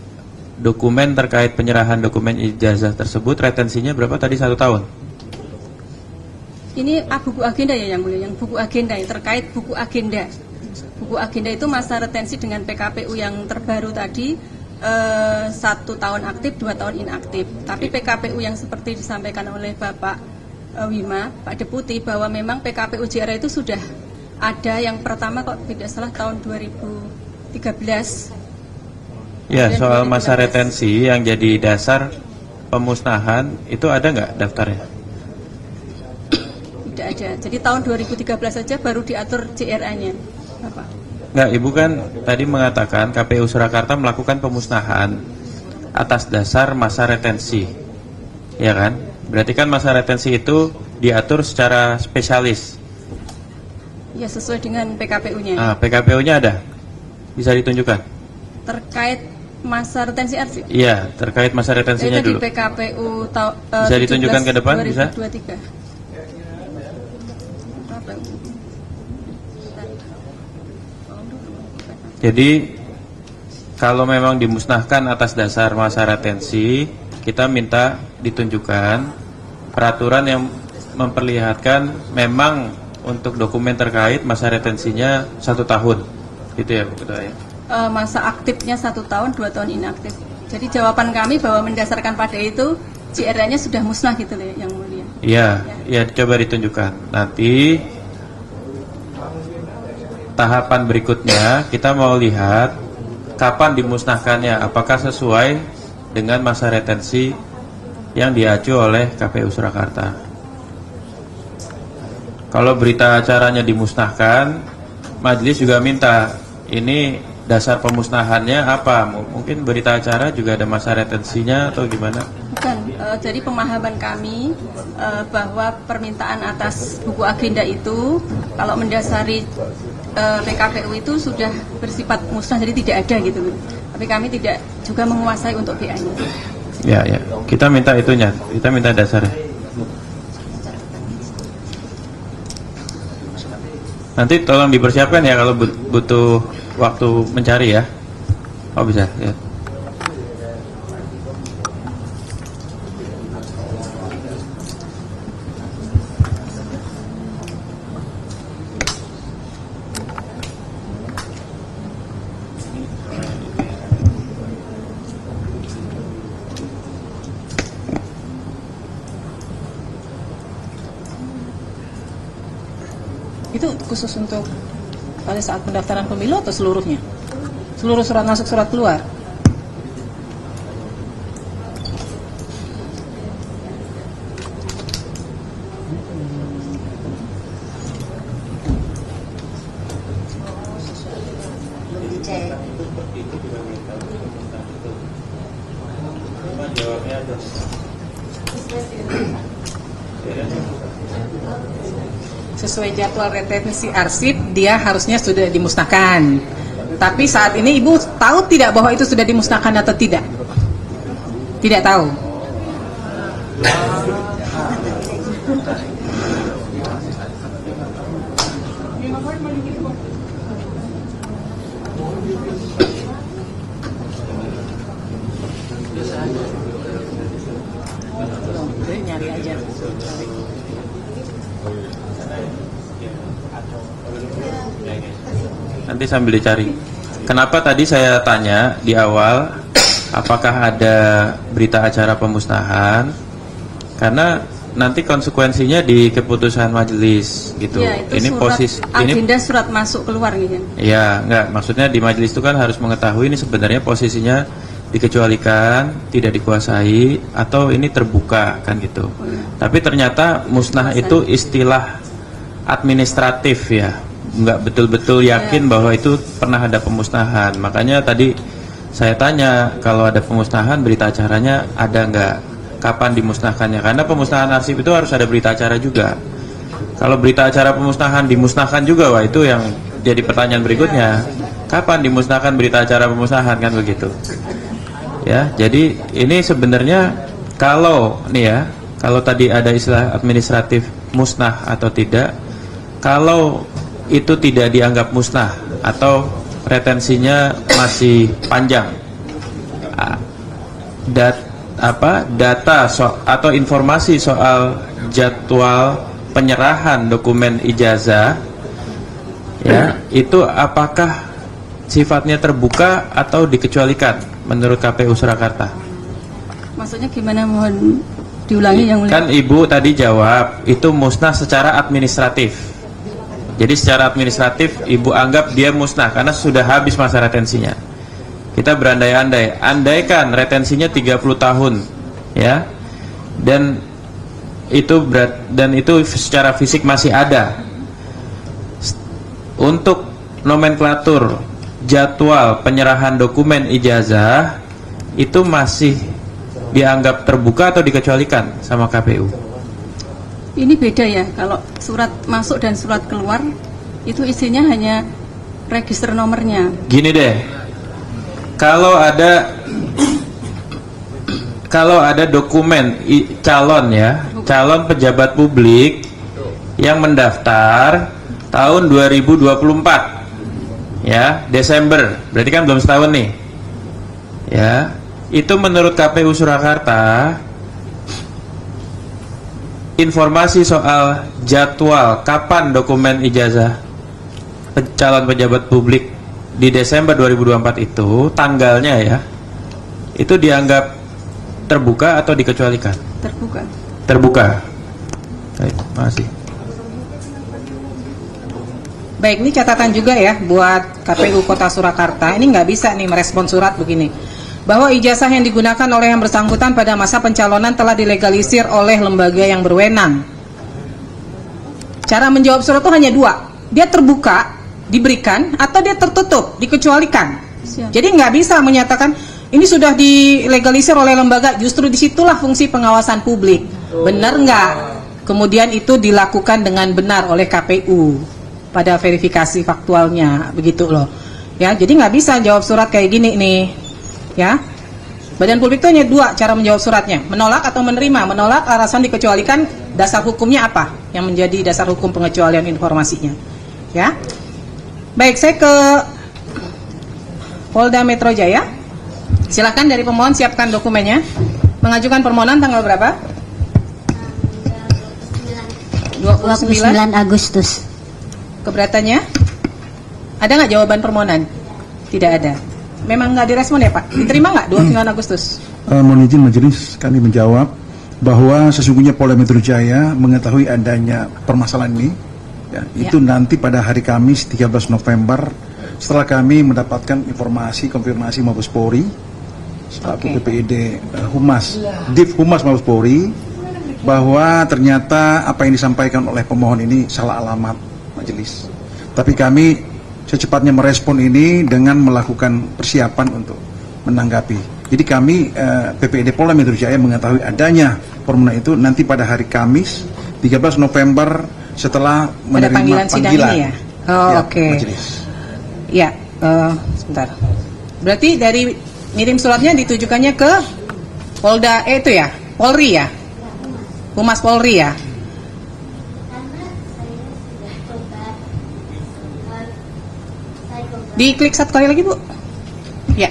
dokumen terkait penyerahan dokumen ijazah tersebut retensinya berapa tadi, 1 tahun? Ini buku agenda ya yang mulia, yang buku agenda yang terkait buku agenda. Buku agenda itu masa retensi dengan PKPU yang terbaru tadi 1 tahun aktif, 2 tahun inaktif. Tapi PKPU yang seperti disampaikan oleh Bapak Wima, Pak Deputi, bahwa memang PKPU JRA itu sudah ada yang pertama kok tidak salah tahun 2013. Ya, soal masa retensi yang jadi dasar pemusnahan itu ada nggak daftarnya? Tidak ada. Jadi tahun 2013 saja baru diatur JRA-nya, Bapak. Nggak, Ibu kan tadi mengatakan KPU Surakarta melakukan pemusnahan atas dasar masa retensi, ya kan? Berarti kan masa retensi itu diatur secara spesialis. Ya, sesuai dengan PKPU-nya. Nah, PKPU-nya ada? Bisa ditunjukkan? Terkait masa retensi arsip? Iya, terkait masa retensinya dulu. Di PKPU bisa ditunjukkan ke depan, 2023. bisa? Jadi kalau memang dimusnahkan atas dasar masa retensi, kita minta ditunjukkan peraturan yang memperlihatkan memang untuk dokumen terkait masa retensinya 1 tahun, gitu ya Bu Ketua ya? Masa aktifnya 1 tahun, 2 tahun inaktif. Jadi jawaban kami bahwa mendasarkan pada itu JRA-nya sudah musnah gitu loh yang mulia. Iya, ya coba ditunjukkan. Nanti tahapan berikutnya kita mau lihat kapan dimusnahkannya, apakah sesuai dengan masa retensi yang diacu oleh KPU Surakarta. Kalau berita acaranya dimusnahkan, majelis juga minta ini dasar pemusnahannya apa? Mungkin berita acara juga ada masa retensinya atau gimana? Bukan, jadi pemahaman kami bahwa permintaan atas buku agenda itu kalau mendasari PKPU itu sudah bersifat musnah, jadi tidak ada gitu. Tapi kami tidak juga menguasai untuk BA-nya. Ya, kita minta itunya, kita minta dasarnya. Nanti tolong dipersiapkan ya kalau butuh waktu mencari ya. Oh bisa ya. Itu khusus untuk pada saat pendaftaran pemilu atau seluruhnya? Seluruh surat masuk, surat keluar? Sesuai jadwal retensi arsip, dia harusnya sudah dimusnahkan. Tapi saat ini Ibu tahu tidak bahwa itu sudah dimusnahkan atau tidak? Tidak tahu. Nyari aja. Nanti sambil dicari. Kenapa tadi saya tanya di awal apakah ada berita acara pemusnahan? Karena nanti konsekuensinya di keputusan majelis gitu. Ya, itu ini posisi agenda surat masuk keluar gitu. Ya, enggak, maksudnya di majelis itu kan harus mengetahui ini sebenarnya posisinya dikecualikan, tidak dikuasai atau ini terbuka kan gitu. Tapi ternyata musnah itu istilah administratif ya. Enggak betul-betul yakin bahwa itu pernah ada pemusnahan. Makanya tadi saya tanya kalau ada pemusnahan berita acaranya ada enggak? Kapan dimusnahkannya? Karena pemusnahan arsip itu harus ada berita acara juga. Kalau berita acara pemusnahan dimusnahkan juga, wah itu yang jadi pertanyaan berikutnya. Kapan dimusnahkan berita acara pemusnahan kan begitu? Ya, jadi ini sebenarnya kalau nih ya, kalau tadi ada istilah administratif musnah atau tidak, kalau itu tidak dianggap musnah atau retensinya masih panjang, data atau informasi soal jadwal penyerahan dokumen ijazah ya itu apakah sifatnya terbuka atau dikecualikan menurut KPU Surakarta? Maksudnya gimana, mohon diulangi yang mulia. Kan Ibu tadi jawab itu musnah secara administratif. Jadi secara administratif Ibu anggap dia musnah karena sudah habis masa retensinya. Kita berandai-andai, andaikan retensinya 30 tahun ya. Dan itu secara fisik masih ada. Untuk nomenklatur jadwal penyerahan dokumen ijazah itu masih dianggap terbuka atau dikecualikan sama KPU? Ini beda ya, kalau surat masuk dan surat keluar itu isinya hanya register nomornya. Gini deh, kalau ada dokumen calon ya, calon pejabat publik yang mendaftar tahun 2024 ya, Desember, berarti kan belum setahun nih ya, itu menurut KPU Surakarta informasi soal jadwal kapan dokumen ijazah calon pejabat publik di Desember 2024 itu tanggalnya ya, itu dianggap terbuka atau dikecualikan? Terbuka. Terbuka. Baik, makasih. Baik, ini catatan juga ya buat KPU Kota Surakarta. Ini nggak bisa nih merespon surat begini, bahwa ijazah yang digunakan oleh yang bersangkutan pada masa pencalonan telah dilegalisir oleh lembaga yang berwenang. Cara menjawab surat itu hanya dua, dia terbuka, diberikan, atau dia tertutup, dikecualikan. Siap. Jadi nggak bisa menyatakan ini sudah dilegalisir oleh lembaga, justru disitulah fungsi pengawasan publik. Benar nggak? Kemudian itu dilakukan dengan benar oleh KPU pada verifikasi faktualnya, begitu loh. Ya, jadi nggak bisa jawab surat kayak gini nih. Ya, badan publik itu hanya dua cara menjawab suratnya, menolak atau menerima. Menolak alasan dikecualikan, dasar hukumnya apa yang menjadi dasar hukum pengecualian informasinya. Ya, baik, saya ke Polda Metro Jaya. Silakan dari pemohon siapkan dokumennya. Mengajukan permohonan tanggal berapa? 29 Agustus. Keberatannya? Ada nggak jawaban permohonan? Tidak ada. Memang nggak direspon ya Pak? Diterima nggak 29 Agustus? Mohon izin majelis kami menjawab bahwa sesungguhnya Polda Metro Jaya mengetahui adanya permasalahan ini ya, itu nanti pada hari Kamis 13 November setelah kami mendapatkan informasi konfirmasi Mabes Polri selaku PPID Humas Div Humas Mabes Polri bahwa ternyata apa yang disampaikan oleh pemohon ini salah alamat majelis. Tapi kami secepatnya merespon ini dengan melakukan persiapan untuk menanggapi. Jadi kami PPID Polda Metro Jaya mengetahui adanya permohonan itu nanti pada hari Kamis 13 November setelah menerima panggilan sidang ini ya? Oh, ya, oke. Ya, sebentar. Berarti dari ngirim suratnya ditujukannya ke Polda itu ya? Polri ya? Humas Polri ya? Diklik satu kali lagi Bu. Ya.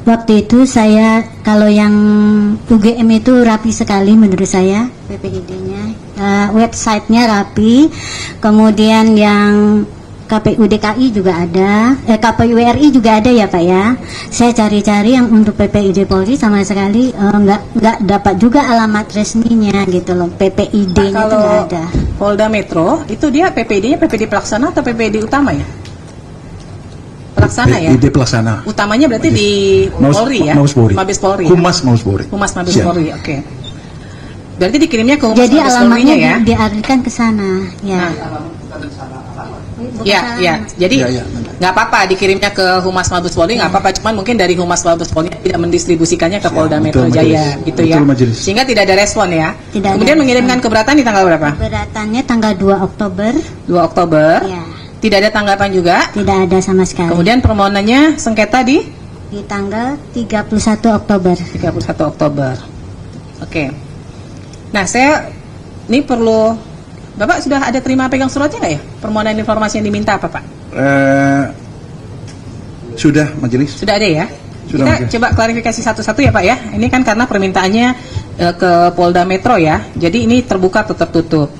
Waktu itu saya, kalau yang UGM itu rapi sekali menurut saya PPID-nya. websitenya rapi, kemudian yang KPU DKI juga ada, KPU RI juga ada ya Pak ya. Saya cari-cari yang untuk PPID Polri sama sekali nggak dapat juga alamat resminya gitu loh. PPID-nya itu nggak ada. Polda Metro itu dia PPID-nya PPID pelaksana atau PPID utama ya? Pelaksana ya? PPID pelaksana. Utamanya berarti di Polri ya? Mabes Polri. Humas Mabes Polri. Humas Mabes Polri, oke. Berarti dikirimnya ke Humas Jadi Mabes Polri-nya ya? alamatnya dialihkan ke sana ya. Ya. Jadi nggak apa-apa dikirimnya ke Humas Mabes Polri, nggak apa-apa. Cuman mungkin dari Humas Mabes Polri tidak mendistribusikannya ke Polda Metro Jaya, gitu ya. Sehingga tidak ada respon ya. Kemudian mengirimkan keberatan di tanggal berapa? Keberatannya tanggal 2 Oktober. 2 Oktober. Ya. Tidak ada tanggapan juga? Tidak ada sama sekali. Kemudian permohonannya sengketa di tanggal 31 Oktober. 31 Oktober. Oke. Nah, saya ini perlu Bapak sudah ada terima pegang suratnya nggak ya? Permohonan informasi yang diminta apa Pak? Sudah majelis. Sudah ada ya? Sudah, Kita majelis. coba klarifikasi satu-satu ya Pak ya. Ini kan karena permintaannya ke Polda Metro ya. Jadi ini terbuka atau tertutup.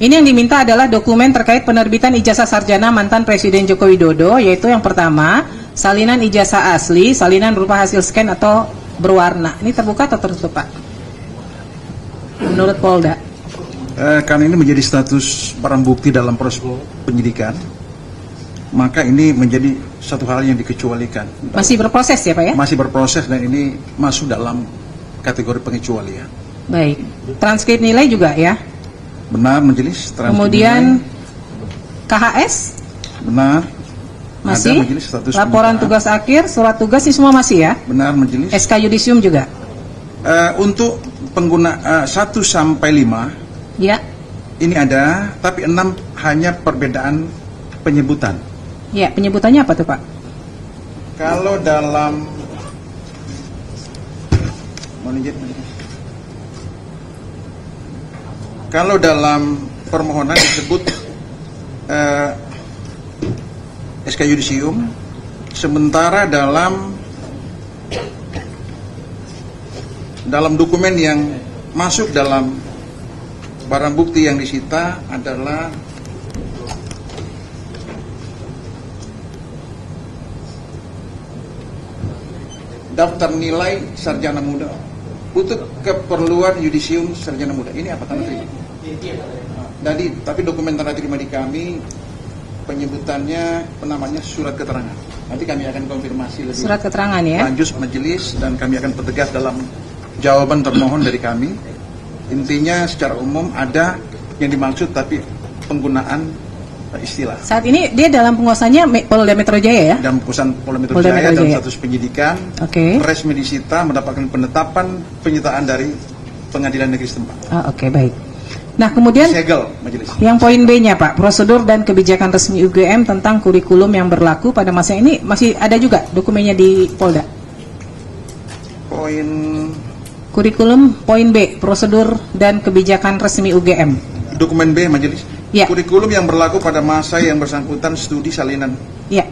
Ini yang diminta adalah dokumen terkait penerbitan ijazah sarjana mantan Presiden Joko Widodo, yaitu yang pertama, salinan ijazah asli, salinan berupa hasil scan atau berwarna. Ini terbuka atau tertutup Pak? Menurut Polda? Karena ini menjadi status barang bukti dalam proses penyidikan, maka ini menjadi satu hal yang dikecualikan. Masih berproses ya Pak ya? Masih berproses dan ini masuk dalam kategori pengecualian. Baik. Transkrip nilai juga ya? Benar majelis. Kemudian KHS? Benar. Masih? Ada, majelis, status laporan penyitaan. tugas akhir, surat tugas ini semua masih ya? Benar majelis. SK Yudisium juga? Untuk pengguna 1 sampai 5 ya. Ini ada, tapi 6 hanya perbedaan penyebutan. Ya, penyebutannya apa tuh Pak? Kalau dalam permohonan disebut SK Yudisium, sementara dalam dokumen yang masuk dalam barang bukti yang disita adalah daftar nilai sarjana muda untuk keperluan yudisium sarjana muda. Ini apa tanda terima? Jadi, tapi dokumen tanda terima di kami penyebutannya namanya surat keterangan. Nanti kami akan konfirmasi lebih surat keterangan ya. Lanjut majelis dan kami akan pertegas dalam jawaban termohon dari kami. Intinya secara umum ada yang dimaksud tapi penggunaan istilah. Saat ini dia dalam penguasanya Polda Metro Jaya ya? Dalam penguasaan Polda Metro Jaya dalam status penyidikan. Resmi disita mendapatkan penetapan penyitaan dari pengadilan negeri setempat. Oke, baik. Nah kemudian Segel, majelis. Yang poin B-nya Pak, prosedur dan kebijakan resmi UGM tentang kurikulum yang berlaku pada masa ini masih ada juga dokumennya di Polda? Kurikulum poin B, prosedur dan kebijakan resmi UGM. Dokumen B majelis. Ya. Kurikulum yang berlaku pada masa yang bersangkutan studi salinan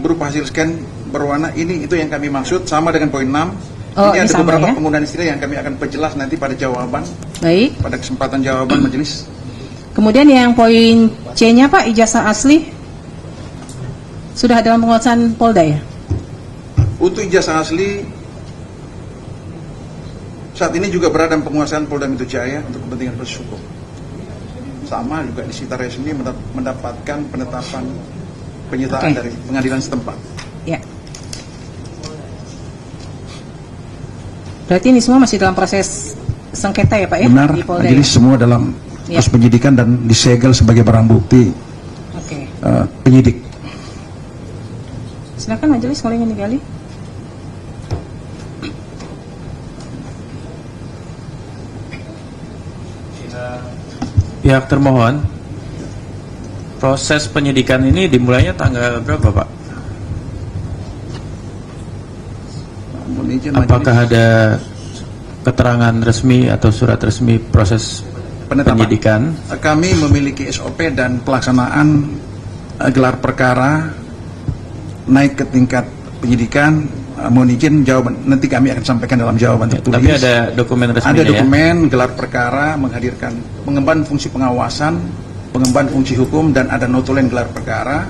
berupa hasil scan berwarna, ini itu yang kami maksud sama dengan poin 6. Ini ada beberapa penggunaan istilah yang kami akan perjelas nanti pada jawaban. Baik. Pada kesempatan jawaban majelis. Kemudian yang poin C-nya Pak, ijazah asli sudah dalam penguasaan Polda ya? Untuk ijazah asli saat ini juga berada dalam penguasaan Polda Metro Jaya untuk kepentingan proses hukum. Sama juga disita resmi mendapatkan penetapan penyitaan dari pengadilan setempat. Ya. Berarti ini semua masih dalam proses sengketa ya Pak ya? Benar, di Polda majelis ya? semua dalam proses penyidikan dan disegel sebagai barang bukti penyidik. Silakan majelis kalau ingin digali. Pihak termohon, proses penyidikan ini dimulainya tanggal berapa Pak? Apakah ada keterangan resmi atau surat resmi proses penyidikan? Kami memiliki SOP dan pelaksanaan gelar perkara naik ke tingkat penyidikan mohon izin jawaban nanti kami akan sampaikan dalam jawaban tertulis. Tapi ada dokumen resminya. Ada dokumen gelar perkara menghadirkan pengemban fungsi pengawasan, pengemban fungsi hukum, dan ada notulen gelar perkara.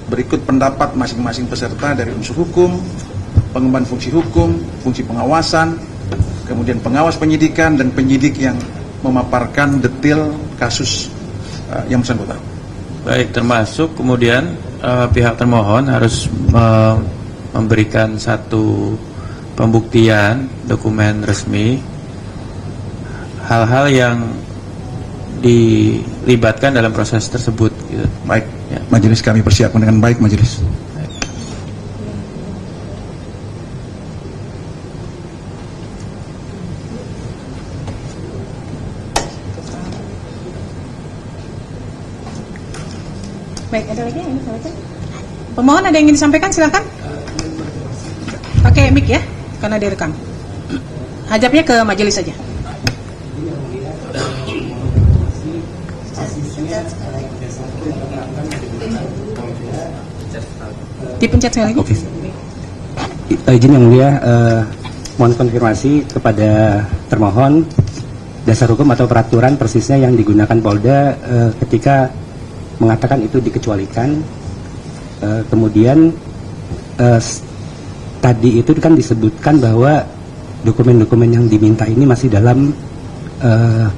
Berikut pendapat masing-masing peserta dari unsur hukum, pengemban fungsi hukum, fungsi pengawasan, kemudian pengawas penyidikan dan penyidik yang memaparkan detail kasus yang bersangkutan. Baik, termasuk kemudian pihak termohon harus memberikan satu pembuktian dokumen resmi hal-hal yang dilibatkan dalam proses tersebut gitu. Baik, ya. Majelis kami persiapkan dengan baik, majelis. Baik, ada lagi yang ingin disampaikan? Pemohon ada yang ingin disampaikan, silakan. Pakai mic ya, karena direkam. Hajapnya ke majelis saja. Dipencet sekali lagi. Oke. Izin yang mulia, mohon konfirmasi kepada termohon dasar hukum atau peraturan persisnya yang digunakan Polda ketika mengatakan itu dikecualikan. Kemudian tadi itu kan disebutkan bahwa dokumen-dokumen yang diminta ini masih dalam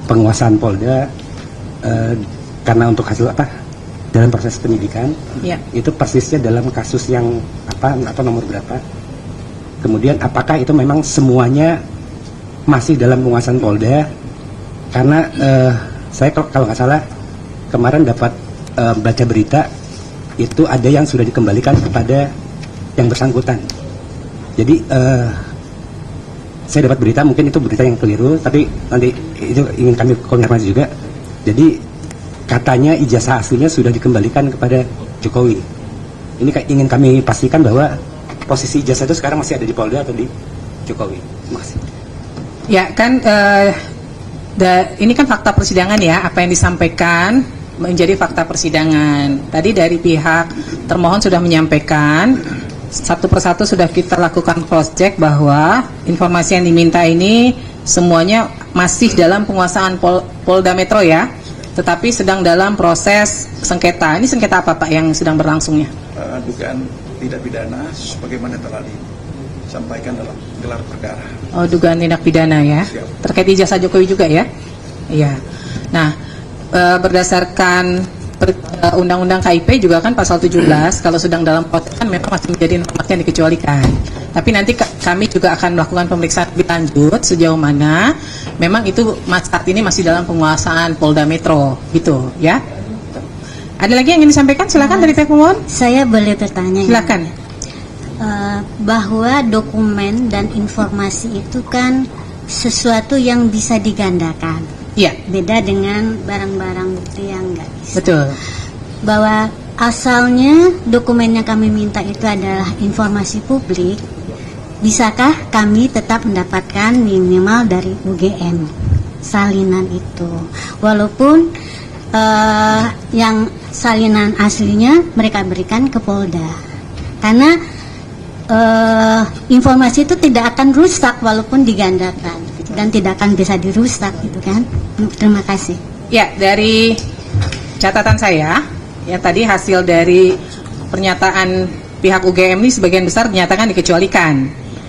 penguasaan Polda karena untuk hasil dalam proses penyidikan. Ya. Itu persisnya dalam kasus yang atau nomor berapa. Kemudian apakah itu memang semuanya masih dalam penguasaan Polda, karena saya kalau nggak salah kemarin dapat baca berita itu ada yang sudah dikembalikan kepada yang bersangkutan. Jadi saya dapat berita, mungkin itu berita yang keliru, tapi nanti itu ingin kami konfirmasi juga. Jadi katanya ijazah aslinya sudah dikembalikan kepada Jokowi. Ini ingin kami pastikan bahwa posisi ijazah itu sekarang masih ada di Polda atau di Jokowi. Terima kasih. Ya kan, ini kan fakta persidangan ya, apa yang disampaikan menjadi fakta persidangan. Tadi dari pihak termohon sudah menyampaikan, satu persatu sudah kita lakukan cross check bahwa informasi yang diminta ini semuanya masih dalam penguasaan Polda Metro ya, tetapi sedang dalam proses sengketa. Ini sengketa apa Pak yang sedang berlangsungnya? Dugaan tindak pidana sebagaimana telah disampaikan dalam gelar perkara. Oh, dugaan tindak pidana ya. Siap. Terkait ijazah Jokowi juga ya? Iya. Nah, berdasarkan Undang-Undang KIP juga kan pasal 17, kalau sedang dalam proses kan memang masih menjadi informasi yang dikecualikan. Tapi nanti kami juga akan melakukan pemeriksaan lebih lanjut sejauh mana memang itu saat ini masih dalam penguasaan Polda Metro gitu ya. Ada lagi yang ingin disampaikan? Silakan dari pihak pemohon. Saya boleh bertanya. Silakan. Bahwa dokumen dan informasi itu kan sesuatu yang bisa digandakan. Iya. Beda dengan barang-barang bukti yang enggak bisa. Betul. Bahwa asalnya dokumen yang kami minta itu adalah informasi publik, bisakah kami tetap mendapatkan minimal dari UGM salinan itu, walaupun yang salinan aslinya mereka berikan ke Polda, karena informasi itu tidak akan rusak walaupun digandakan dan tidak akan bisa dirusak gitu kan. Terima kasih. Ya, dari catatan saya ya, tadi hasil dari pernyataan pihak UGM ini sebagian besar dinyatakan dikecualikan.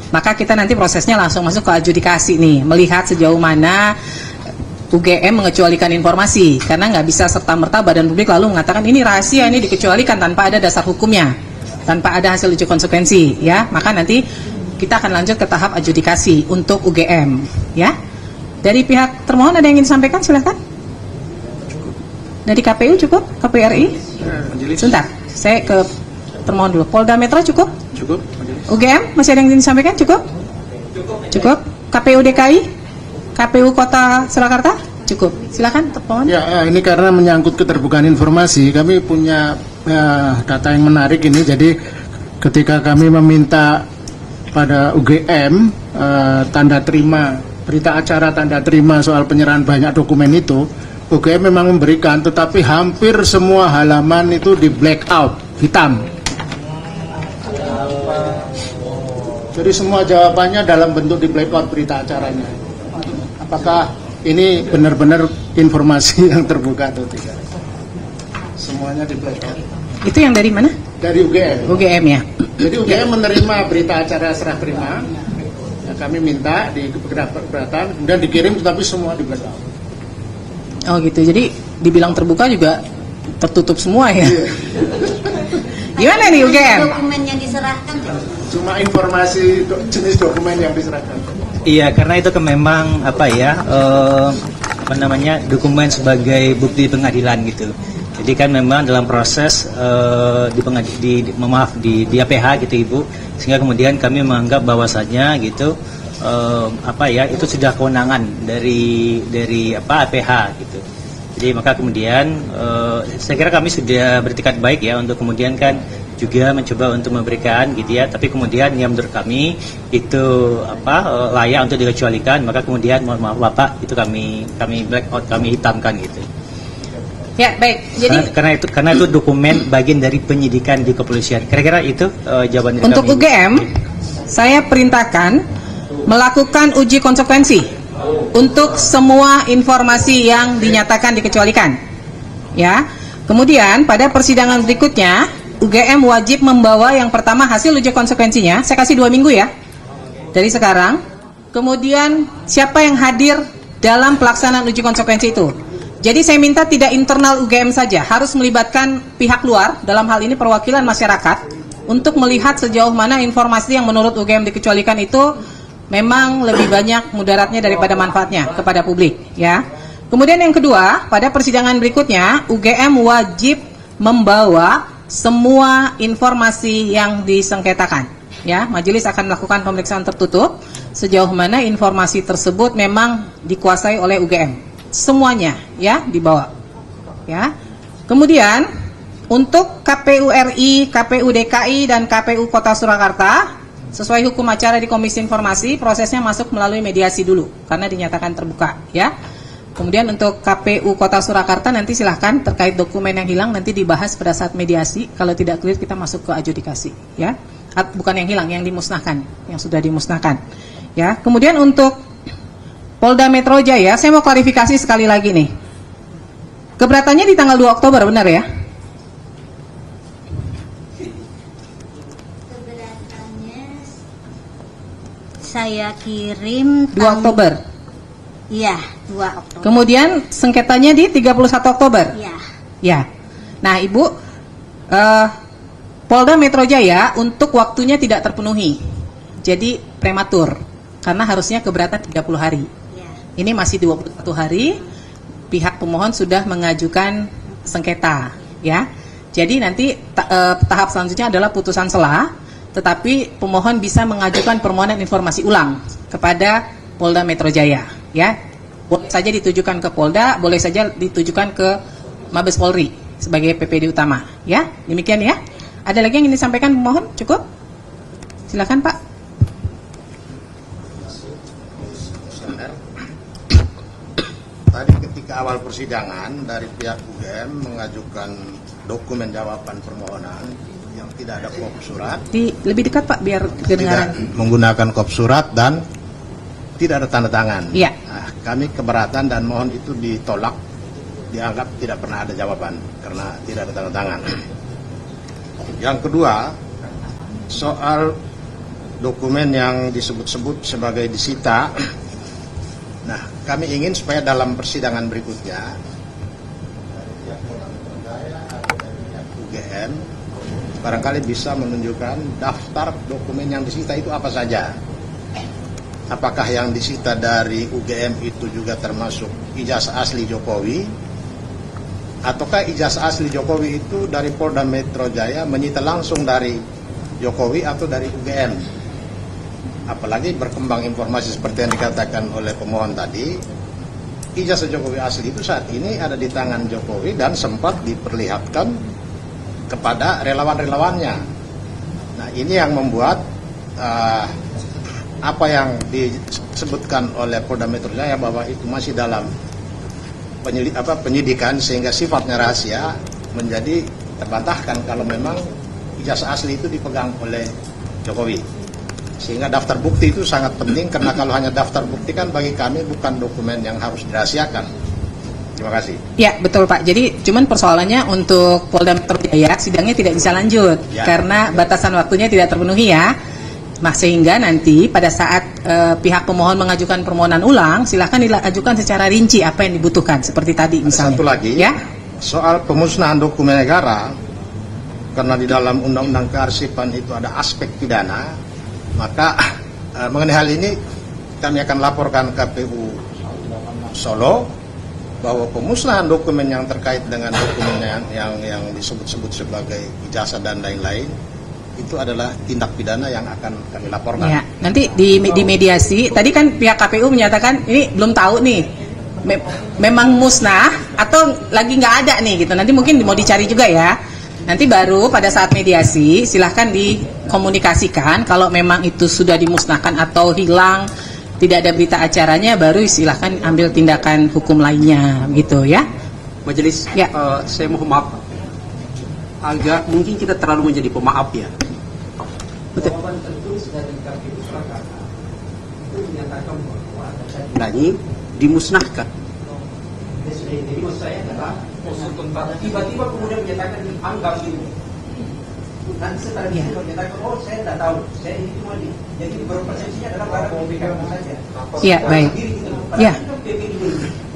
Maka kita nanti prosesnya langsung masuk ke adjudikasi nih, melihat sejauh mana UGM mengecualikan informasi, karena nggak bisa serta-merta badan publik lalu mengatakan ini rahasia, ini dikecualikan tanpa ada dasar hukumnya, tanpa ada hasil uji konsekuensi ya. Maka nanti kita akan lanjut ke tahap adjudikasi untuk UGM ya. Dari pihak termohon ada yang ingin disampaikan, silahkan. Dari KPU cukup? KPU RI? Sebentar, saya ke termohon dulu. Polda Metro cukup? Cukup. UGM masih ada yang ingin disampaikan? Cukup? Cukup. KPU DKI? KPU Kota Surakarta? Cukup. Silakan termohon. Ya, ini karena menyangkut keterbukaan informasi, kami punya data yang menarik ini. Jadi ketika kami meminta pada UGM tanda terima berita acara tanda terima soal penyerahan banyak dokumen itu, UGM memang memberikan, tetapi hampir semua halaman itu di black out, hitam. Jadi semua jawabannya dalam bentuk di blackout berita acaranya. Apakah ini benar-benar informasi yang terbuka atau tidak? Semuanya di blackout. Itu yang dari mana? Dari UGM. UGM ya. Jadi UGM menerima berita acara serah terima. Ya, kami minta di keberatan, kemudian dikirim, tetapi semua di blackout. Oh gitu. Jadi dibilang terbuka juga tertutup semua ya. Iya. Gimana nih UGM? Dokumen yang diserahkan. Cuma informasi jenis dokumen yang diserahkan. Iya, karena itu kan memang apa ya, apa namanya, dokumen sebagai bukti pengadilan gitu. Jadi kan memang dalam proses di APH gitu Ibu, sehingga kemudian kami menganggap bahwasanya gitu apa ya, itu sudah kewenangan dari APH gitu. Jadi maka kemudian saya kira kami sudah bertekad baik ya untuk kemudian kan juga mencoba untuk memberikan gitu ya, tapi kemudian yang menurut kami itu layak untuk dikecualikan, maka kemudian mohon maaf Bapak, itu kami blackout, kami hitamkan gitu. Ya baik. Jadi karena itu dokumen bagian dari penyidikan di kepolisian. Kira-kira itu jawaban dari untuk kami. UGM, saya perintahkan melakukan uji konsekuensi untuk semua informasi yang dinyatakan dikecualikan. Ya. Kemudian pada persidangan berikutnya UGM wajib membawa yang pertama hasil uji konsekuensinya. Saya kasih 2 minggu ya dari sekarang. Kemudian siapa yang hadir dalam pelaksanaan uji konsekuensi itu. Jadi saya minta tidak internal UGM saja, harus melibatkan pihak luar, dalam hal ini perwakilan masyarakat, untuk melihat sejauh mana informasi yang menurut UGM dikecualikan itu memang lebih banyak mudaratnya daripada manfaatnya kepada publik ya. Kemudian yang kedua, pada persidangan berikutnya UGM wajib membawa semua informasi yang disengketakan ya. Majelis akan melakukan pemeriksaan tertutup sejauh mana informasi tersebut memang dikuasai oleh UGM. Semuanya ya dibawa ya. Kemudian untuk KPU RI, KPU DKI dan KPU Kota Surakarta sesuai hukum acara di Komisi Informasi, prosesnya masuk melalui mediasi dulu karena dinyatakan terbuka ya. Kemudian untuk KPU Kota Surakarta nanti silahkan terkait dokumen yang hilang nanti dibahas pada saat mediasi. Kalau tidak clear kita masuk ke adjudikasi ya. Bukan yang hilang, yang dimusnahkan, yang sudah dimusnahkan ya. Kemudian untuk Polda Metro Jaya, saya mau klarifikasi sekali lagi nih. Keberatannya di tanggal 2 Oktober, benar ya? Keberatannya saya kirim 2 Oktober. Iya, 2 Oktober. Kemudian sengketanya di 31 Oktober. Iya. Ya. Nah, Ibu, Polda Metro Jaya untuk waktunya tidak terpenuhi. Jadi prematur karena harusnya keberatan 30 hari. Ini masih 21 hari, pihak pemohon sudah mengajukan sengketa, ya. Jadi nanti tahap selanjutnya adalah putusan sela, tetapi pemohon bisa mengajukan permohonan informasi ulang kepada Polda Metro Jaya, ya. Boleh saja ditujukan ke Polda, boleh saja ditujukan ke Mabes Polri sebagai PPD utama, ya. Demikian ya. Ada lagi yang ingin disampaikan pemohon? Cukup? Silakan Pak. Tadi ketika awal persidangan dari pihak UGM mengajukan dokumen jawaban permohonan yang tidak ada kop surat. Lebih dekat Pak biar kedengaran. Tidak menggunakan kop surat dan tidak ada tanda tangan. Iya. Nah, kami keberatan dan mohon itu ditolak, dianggap tidak pernah ada jawaban karena tidak ada tanda tangan. Yang kedua, soal dokumen yang disebut-sebut sebagai disita. Nah, kami ingin supaya dalam persidangan berikutnya UGM barangkali bisa menunjukkan daftar dokumen yang disita itu apa saja. Apakah yang disita dari UGM itu juga termasuk ijazah asli Jokowi, ataukah ijazah asli Jokowi itu dari Polda Metro Jaya menyita langsung dari Jokowi atau dari UGM? Apalagi berkembang informasi seperti yang dikatakan oleh pemohon tadi, ijazah Jokowi asli itu saat ini ada di tangan Jokowi dan sempat diperlihatkan kepada relawan-relawannya. Nah, ini yang membuat apa yang disebutkan oleh Polda Metro Jaya bahwa itu masih dalam penyidikan sehingga sifatnya rahasia menjadi terbantahkan kalau memang ijazah asli itu dipegang oleh Jokowi. Sehingga daftar bukti itu sangat penting, karena kalau hanya daftar bukti kan bagi kami bukan dokumen yang harus dirahasiakan. Terima kasih. Ya, betul Pak. Jadi cuman persoalannya untuk Polda Metro Jaya sidangnya tidak bisa lanjut karena batasan waktunya tidak terpenuhi ya. Nah, sehingga nanti pada saat pihak pemohon mengajukan permohonan ulang, silahkan diajukan secara rinci apa yang dibutuhkan seperti tadi misalnya. Satu lagi, ya, soal pemusnahan dokumen negara, karena di dalam Undang-Undang Kearsipan itu ada aspek pidana, maka mengenai hal ini kami akan laporkan KPU Solo bahwa pemusnahan dokumen yang terkait dengan dokumen yang disebut-sebut sebagai ijazah dan lain-lain itu adalah tindak pidana yang akan kami laporkan. Ya, nanti di mediasi, tadi kan pihak KPU menyatakan ini belum tahu nih, memang musnah atau lagi nggak ada nih gitu. Nanti mungkin mau dicari juga ya. Nanti baru pada saat mediasi silahkan dikomunikasikan kalau memang itu sudah dimusnahkan atau hilang, tidak ada berita acaranya, baru silahkan ambil tindakan hukum lainnya gitu ya. Majelis, ya. Saya mohon maaf, agak mungkin kita terlalu menjadi pemaaf ya. Betul. Jawaban tertulis dari KPU Surakarta itu menyatakan bahwa data dimusnahkan. Jadi maksud saya adalah tiba-tiba kemudian menyatakan dianggap itu. Nanti setelah itu menyatakan, oh saya tidak tahu, saya ini cuma jadi berpersepsinya adalah pada PPKM saja. Iya, baik. Ya.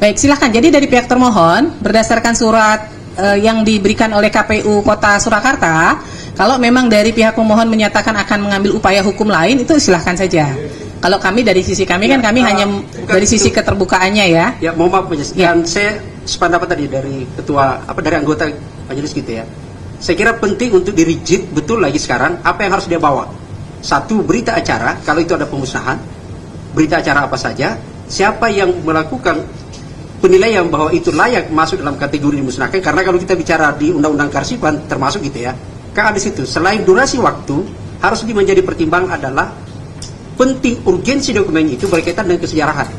Baik, silahkan. Jadi dari pihak termohon, berdasarkan surat yang diberikan oleh KPU Kota Surakarta, kalau memang dari pihak pemohon menyatakan akan mengambil upaya hukum lain, itu silahkan saja. Kalau kami dari sisi kami kan kami hanya dari sisi keterbukaannya ya. Ya, mohon maaf Majelis. Dan saya sependapat tadi dari ketua dari anggota Majelis gitu ya. Saya kira penting untuk dirigid betul lagi sekarang apa yang harus dia bawa. Satu, berita acara, kalau itu ada pemusnahan, berita acara apa saja, siapa yang melakukan penilaian bahwa itu layak masuk dalam kategori dimusnahkan, karena kalau kita bicara di Undang-Undang Kearsipan termasuk gitu ya, kan ada situ, selain durasi waktu, harus menjadi pertimbangan adalah penting urgensi dokumen itu berkaitan dengan kesejarahan.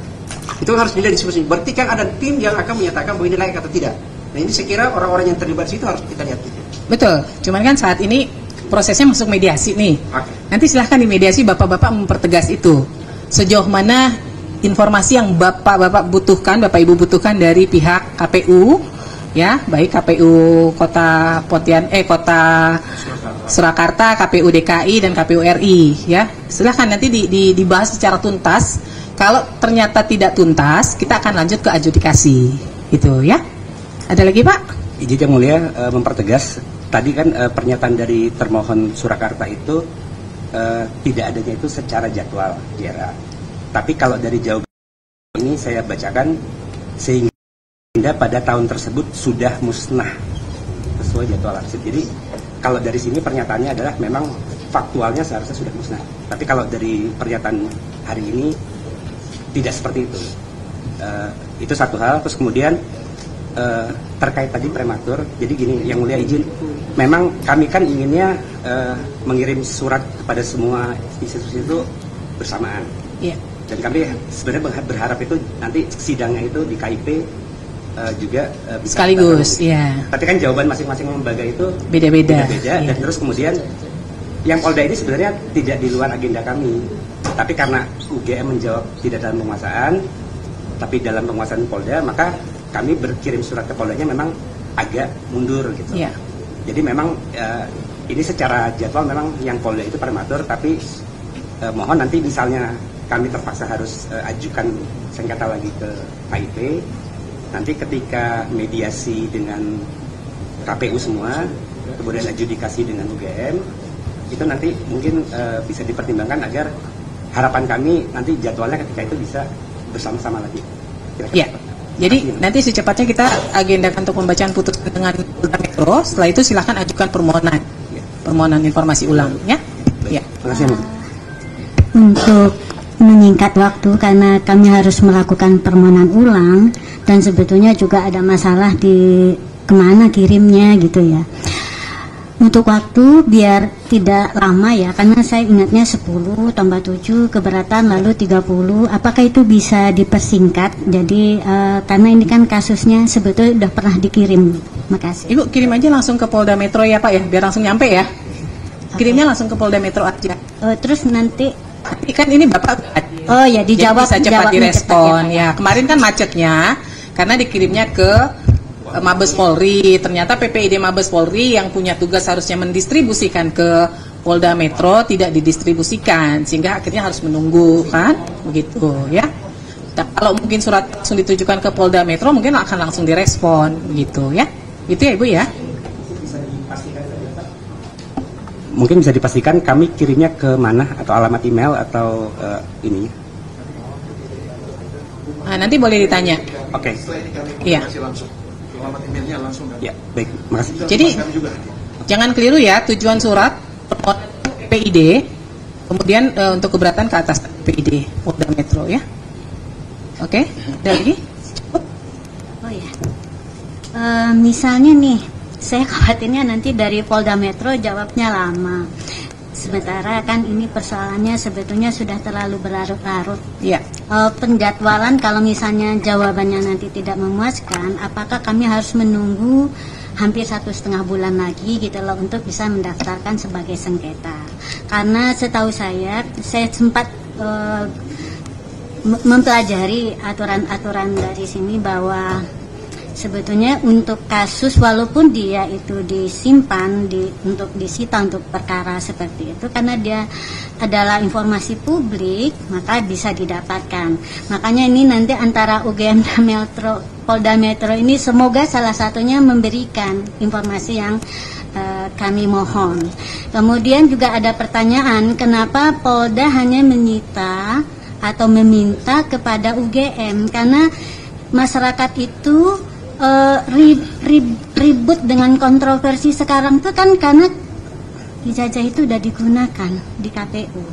Itu harus dilihat di sini. Berarti kan ada tim yang akan menyatakan bahwa ini layak atau tidak. Nah ini saya kira orang-orang yang terlibat di situ harus kita lihat gitu. Betul, cuman kan saat ini prosesnya masuk mediasi nih. Nanti silahkan di mediasi bapak-bapak mempertegas itu. Sejauh mana informasi yang bapak-bapak butuhkan, bapak ibu butuhkan dari pihak KPU, ya, baik KPU Kota Kota Surakarta, KPU DKI dan KPU RI, ya. Silahkan nanti dibahas secara tuntas. Kalau ternyata tidak tuntas, kita akan lanjut ke adjudikasi, gitu ya. Ada lagi Pak? Izin Yang Mulia mempertegas, tadi kan pernyataan dari termohon Surakarta itu tidak adanya itu secara jadwal JRA. Tapi kalau dari jawaban ini saya bacakan, sehingga pada tahun tersebut sudah musnah sesuai jadwal arsip. Jadi kalau dari sini pernyataannya adalah memang faktualnya seharusnya sudah musnah. Tapi kalau dari pernyataan hari ini tidak seperti itu. Itu satu hal. Terus kemudian terkait tadi prematur, jadi gini, Yang Mulia izin, memang kami kan inginnya mengirim surat kepada semua institusi itu bersamaan. Iya. Dan kami sebenarnya berharap itu nanti sidangnya itu di KIP juga bisa sekaligus, iya. Tapi kan jawaban masing-masing lembaga itu beda-beda. Dan terus kemudian yang Polda ini sebenarnya tidak di luar agenda kami. Tapi karena UGM menjawab tidak dalam penguasaan, tapi dalam penguasaan Polda, maka kami berkirim surat ke Poldanya memang agak mundur gitu. Yeah. Jadi memang ini secara jadwal memang yang Polda itu prematur, tapi mohon nanti misalnya kami terpaksa harus ajukan sengketa lagi ke KIP, nanti ketika mediasi dengan KPU semua, kemudian adjudikasi dengan UGM, itu nanti mungkin bisa dipertimbangkan agar harapan kami nanti jadwalnya ketika itu bisa bersama-sama lagi. Iya. Jadi nanti secepatnya kita agendakan untuk pembacaan putusan dengan Polda Metro. Setelah itu silahkan ajukan permohonan informasi ulang, ya. Ya. Terima kasih. Untuk menyingkat waktu karena kami harus melakukan permohonan ulang dan sebetulnya juga ada masalah di kemana kirimnya gitu ya. Untuk waktu biar tidak lama ya, karena saya ingatnya 10 tambah 7 keberatan lalu 30, apakah itu bisa dipersingkat? Jadi karena ini kan kasusnya sebetulnya sudah pernah dikirim. Makasih. Ibu kirim aja langsung ke Polda Metro ya Pak ya, biar langsung nyampe ya. Kirimnya langsung ke Polda Metro aja. Terus nanti Kan ini Bapak Oh ya, dijawab. jadi bisa cepat jawabnya direspon. cepat, Ya, kemarin kan macetnya karena dikirimnya ke Mabes Polri. Ternyata PPID Mabes Polri yang punya tugas harusnya mendistribusikan ke Polda Metro tidak didistribusikan, sehingga akhirnya harus menunggu, kan? Begitu ya. Dan kalau mungkin surat langsung ditujukan ke Polda Metro mungkin akan langsung direspon, begitu ya. Itu ya Ibu ya. Mungkin bisa dipastikan kami kirimnya ke mana, atau alamat email atau ini? Nah, nanti boleh ditanya. Oke. Iya. Alamat emailnya langsung. Ya, baik. Makasih. Jadi jangan keliru ya, tujuan surat PID, kemudian untuk keberatan ke atas PID Polda Metro ya. Oke, dari Oh ya, misalnya nih, saya khawatirnya nanti dari Polda Metro jawabnya lama. Sementara kan ini persoalannya sebetulnya sudah terlalu berlarut-larut. Iya. Penjadwalan kalau misalnya jawabannya nanti tidak memuaskan, apakah kami harus menunggu hampir 1,5 bulan lagi gitu loh untuk bisa mendaftarkan sebagai sengketa? Karena setahu saya sempat mempelajari aturan-aturan dari sini bahwa sebetulnya untuk kasus walaupun dia itu disimpan untuk disita untuk perkara seperti itu, karena dia adalah informasi publik maka bisa didapatkan. Makanya ini nanti antara UGM dan Polda Metro ini semoga salah satunya memberikan informasi yang kami mohon. Kemudian juga ada pertanyaan, kenapa Polda hanya menyita atau meminta kepada UGM, karena masyarakat itu ribut dengan kontroversi sekarang itu kan karena ijazah itu sudah digunakan di KPU.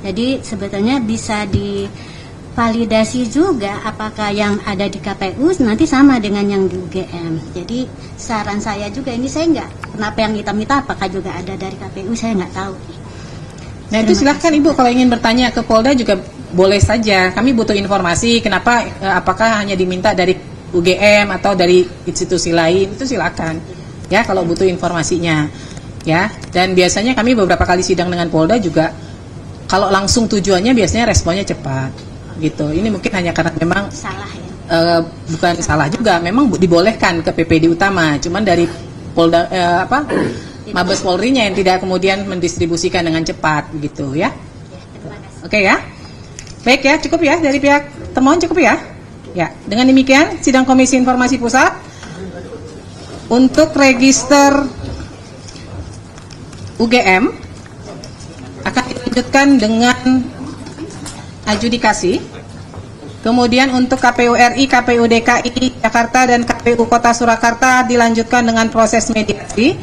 Jadi sebetulnya bisa divalidasi juga apakah yang ada di KPU nanti sama dengan yang di UGM. Jadi saran saya juga, ini saya nggak, kenapa yang hitam-hitam apakah juga ada dari KPU, saya nggak tahu. Nah itu silahkan Ibu kalau ingin bertanya ke Polda juga boleh saja. Kami butuh informasi kenapa, apakah hanya diminta dari UGM atau dari institusi lain, itu silakan ya kalau butuh informasinya ya. Dan biasanya kami beberapa kali sidang dengan Polda juga kalau langsung tujuannya biasanya responnya cepat gitu. Ini mungkin hanya karena memang salah ya, bukan salah juga, memang dibolehkan ke PPD utama, cuman dari Polda Mabes Polri-nya yang tidak kemudian mendistribusikan dengan cepat gitu ya. Oke ya, baik ya, cukup ya dari pihak termohon, cukup ya. Ya, dengan demikian sidang Komisi Informasi Pusat untuk register UGM akan dilanjutkan dengan adjudikasi. Kemudian untuk KPU RI, KPU DKI Jakarta dan KPU Kota Surakarta dilanjutkan dengan proses mediasi.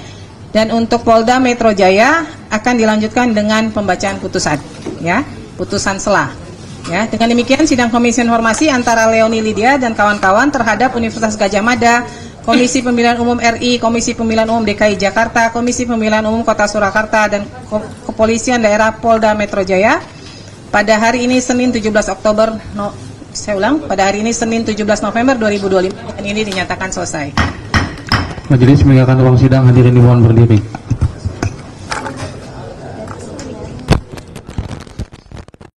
Dan untuk Polda Metro Jaya akan dilanjutkan dengan pembacaan putusan, ya, putusan selah. Ya, dengan demikian sidang Komisi Informasi antara Leoni Lydia dan kawan-kawan terhadap Universitas Gadjah Mada, Komisi Pemilihan Umum RI, Komisi Pemilihan Umum DKI Jakarta, Komisi Pemilihan Umum Kota Surakarta dan Kepolisian Daerah Polda Metro Jaya pada hari ini Senin 17 Oktober pada hari ini Senin 17 November 2025 dan ini dinyatakan selesai. Majelis meninggalkan ruang sidang, hadirin dimohon berdiri.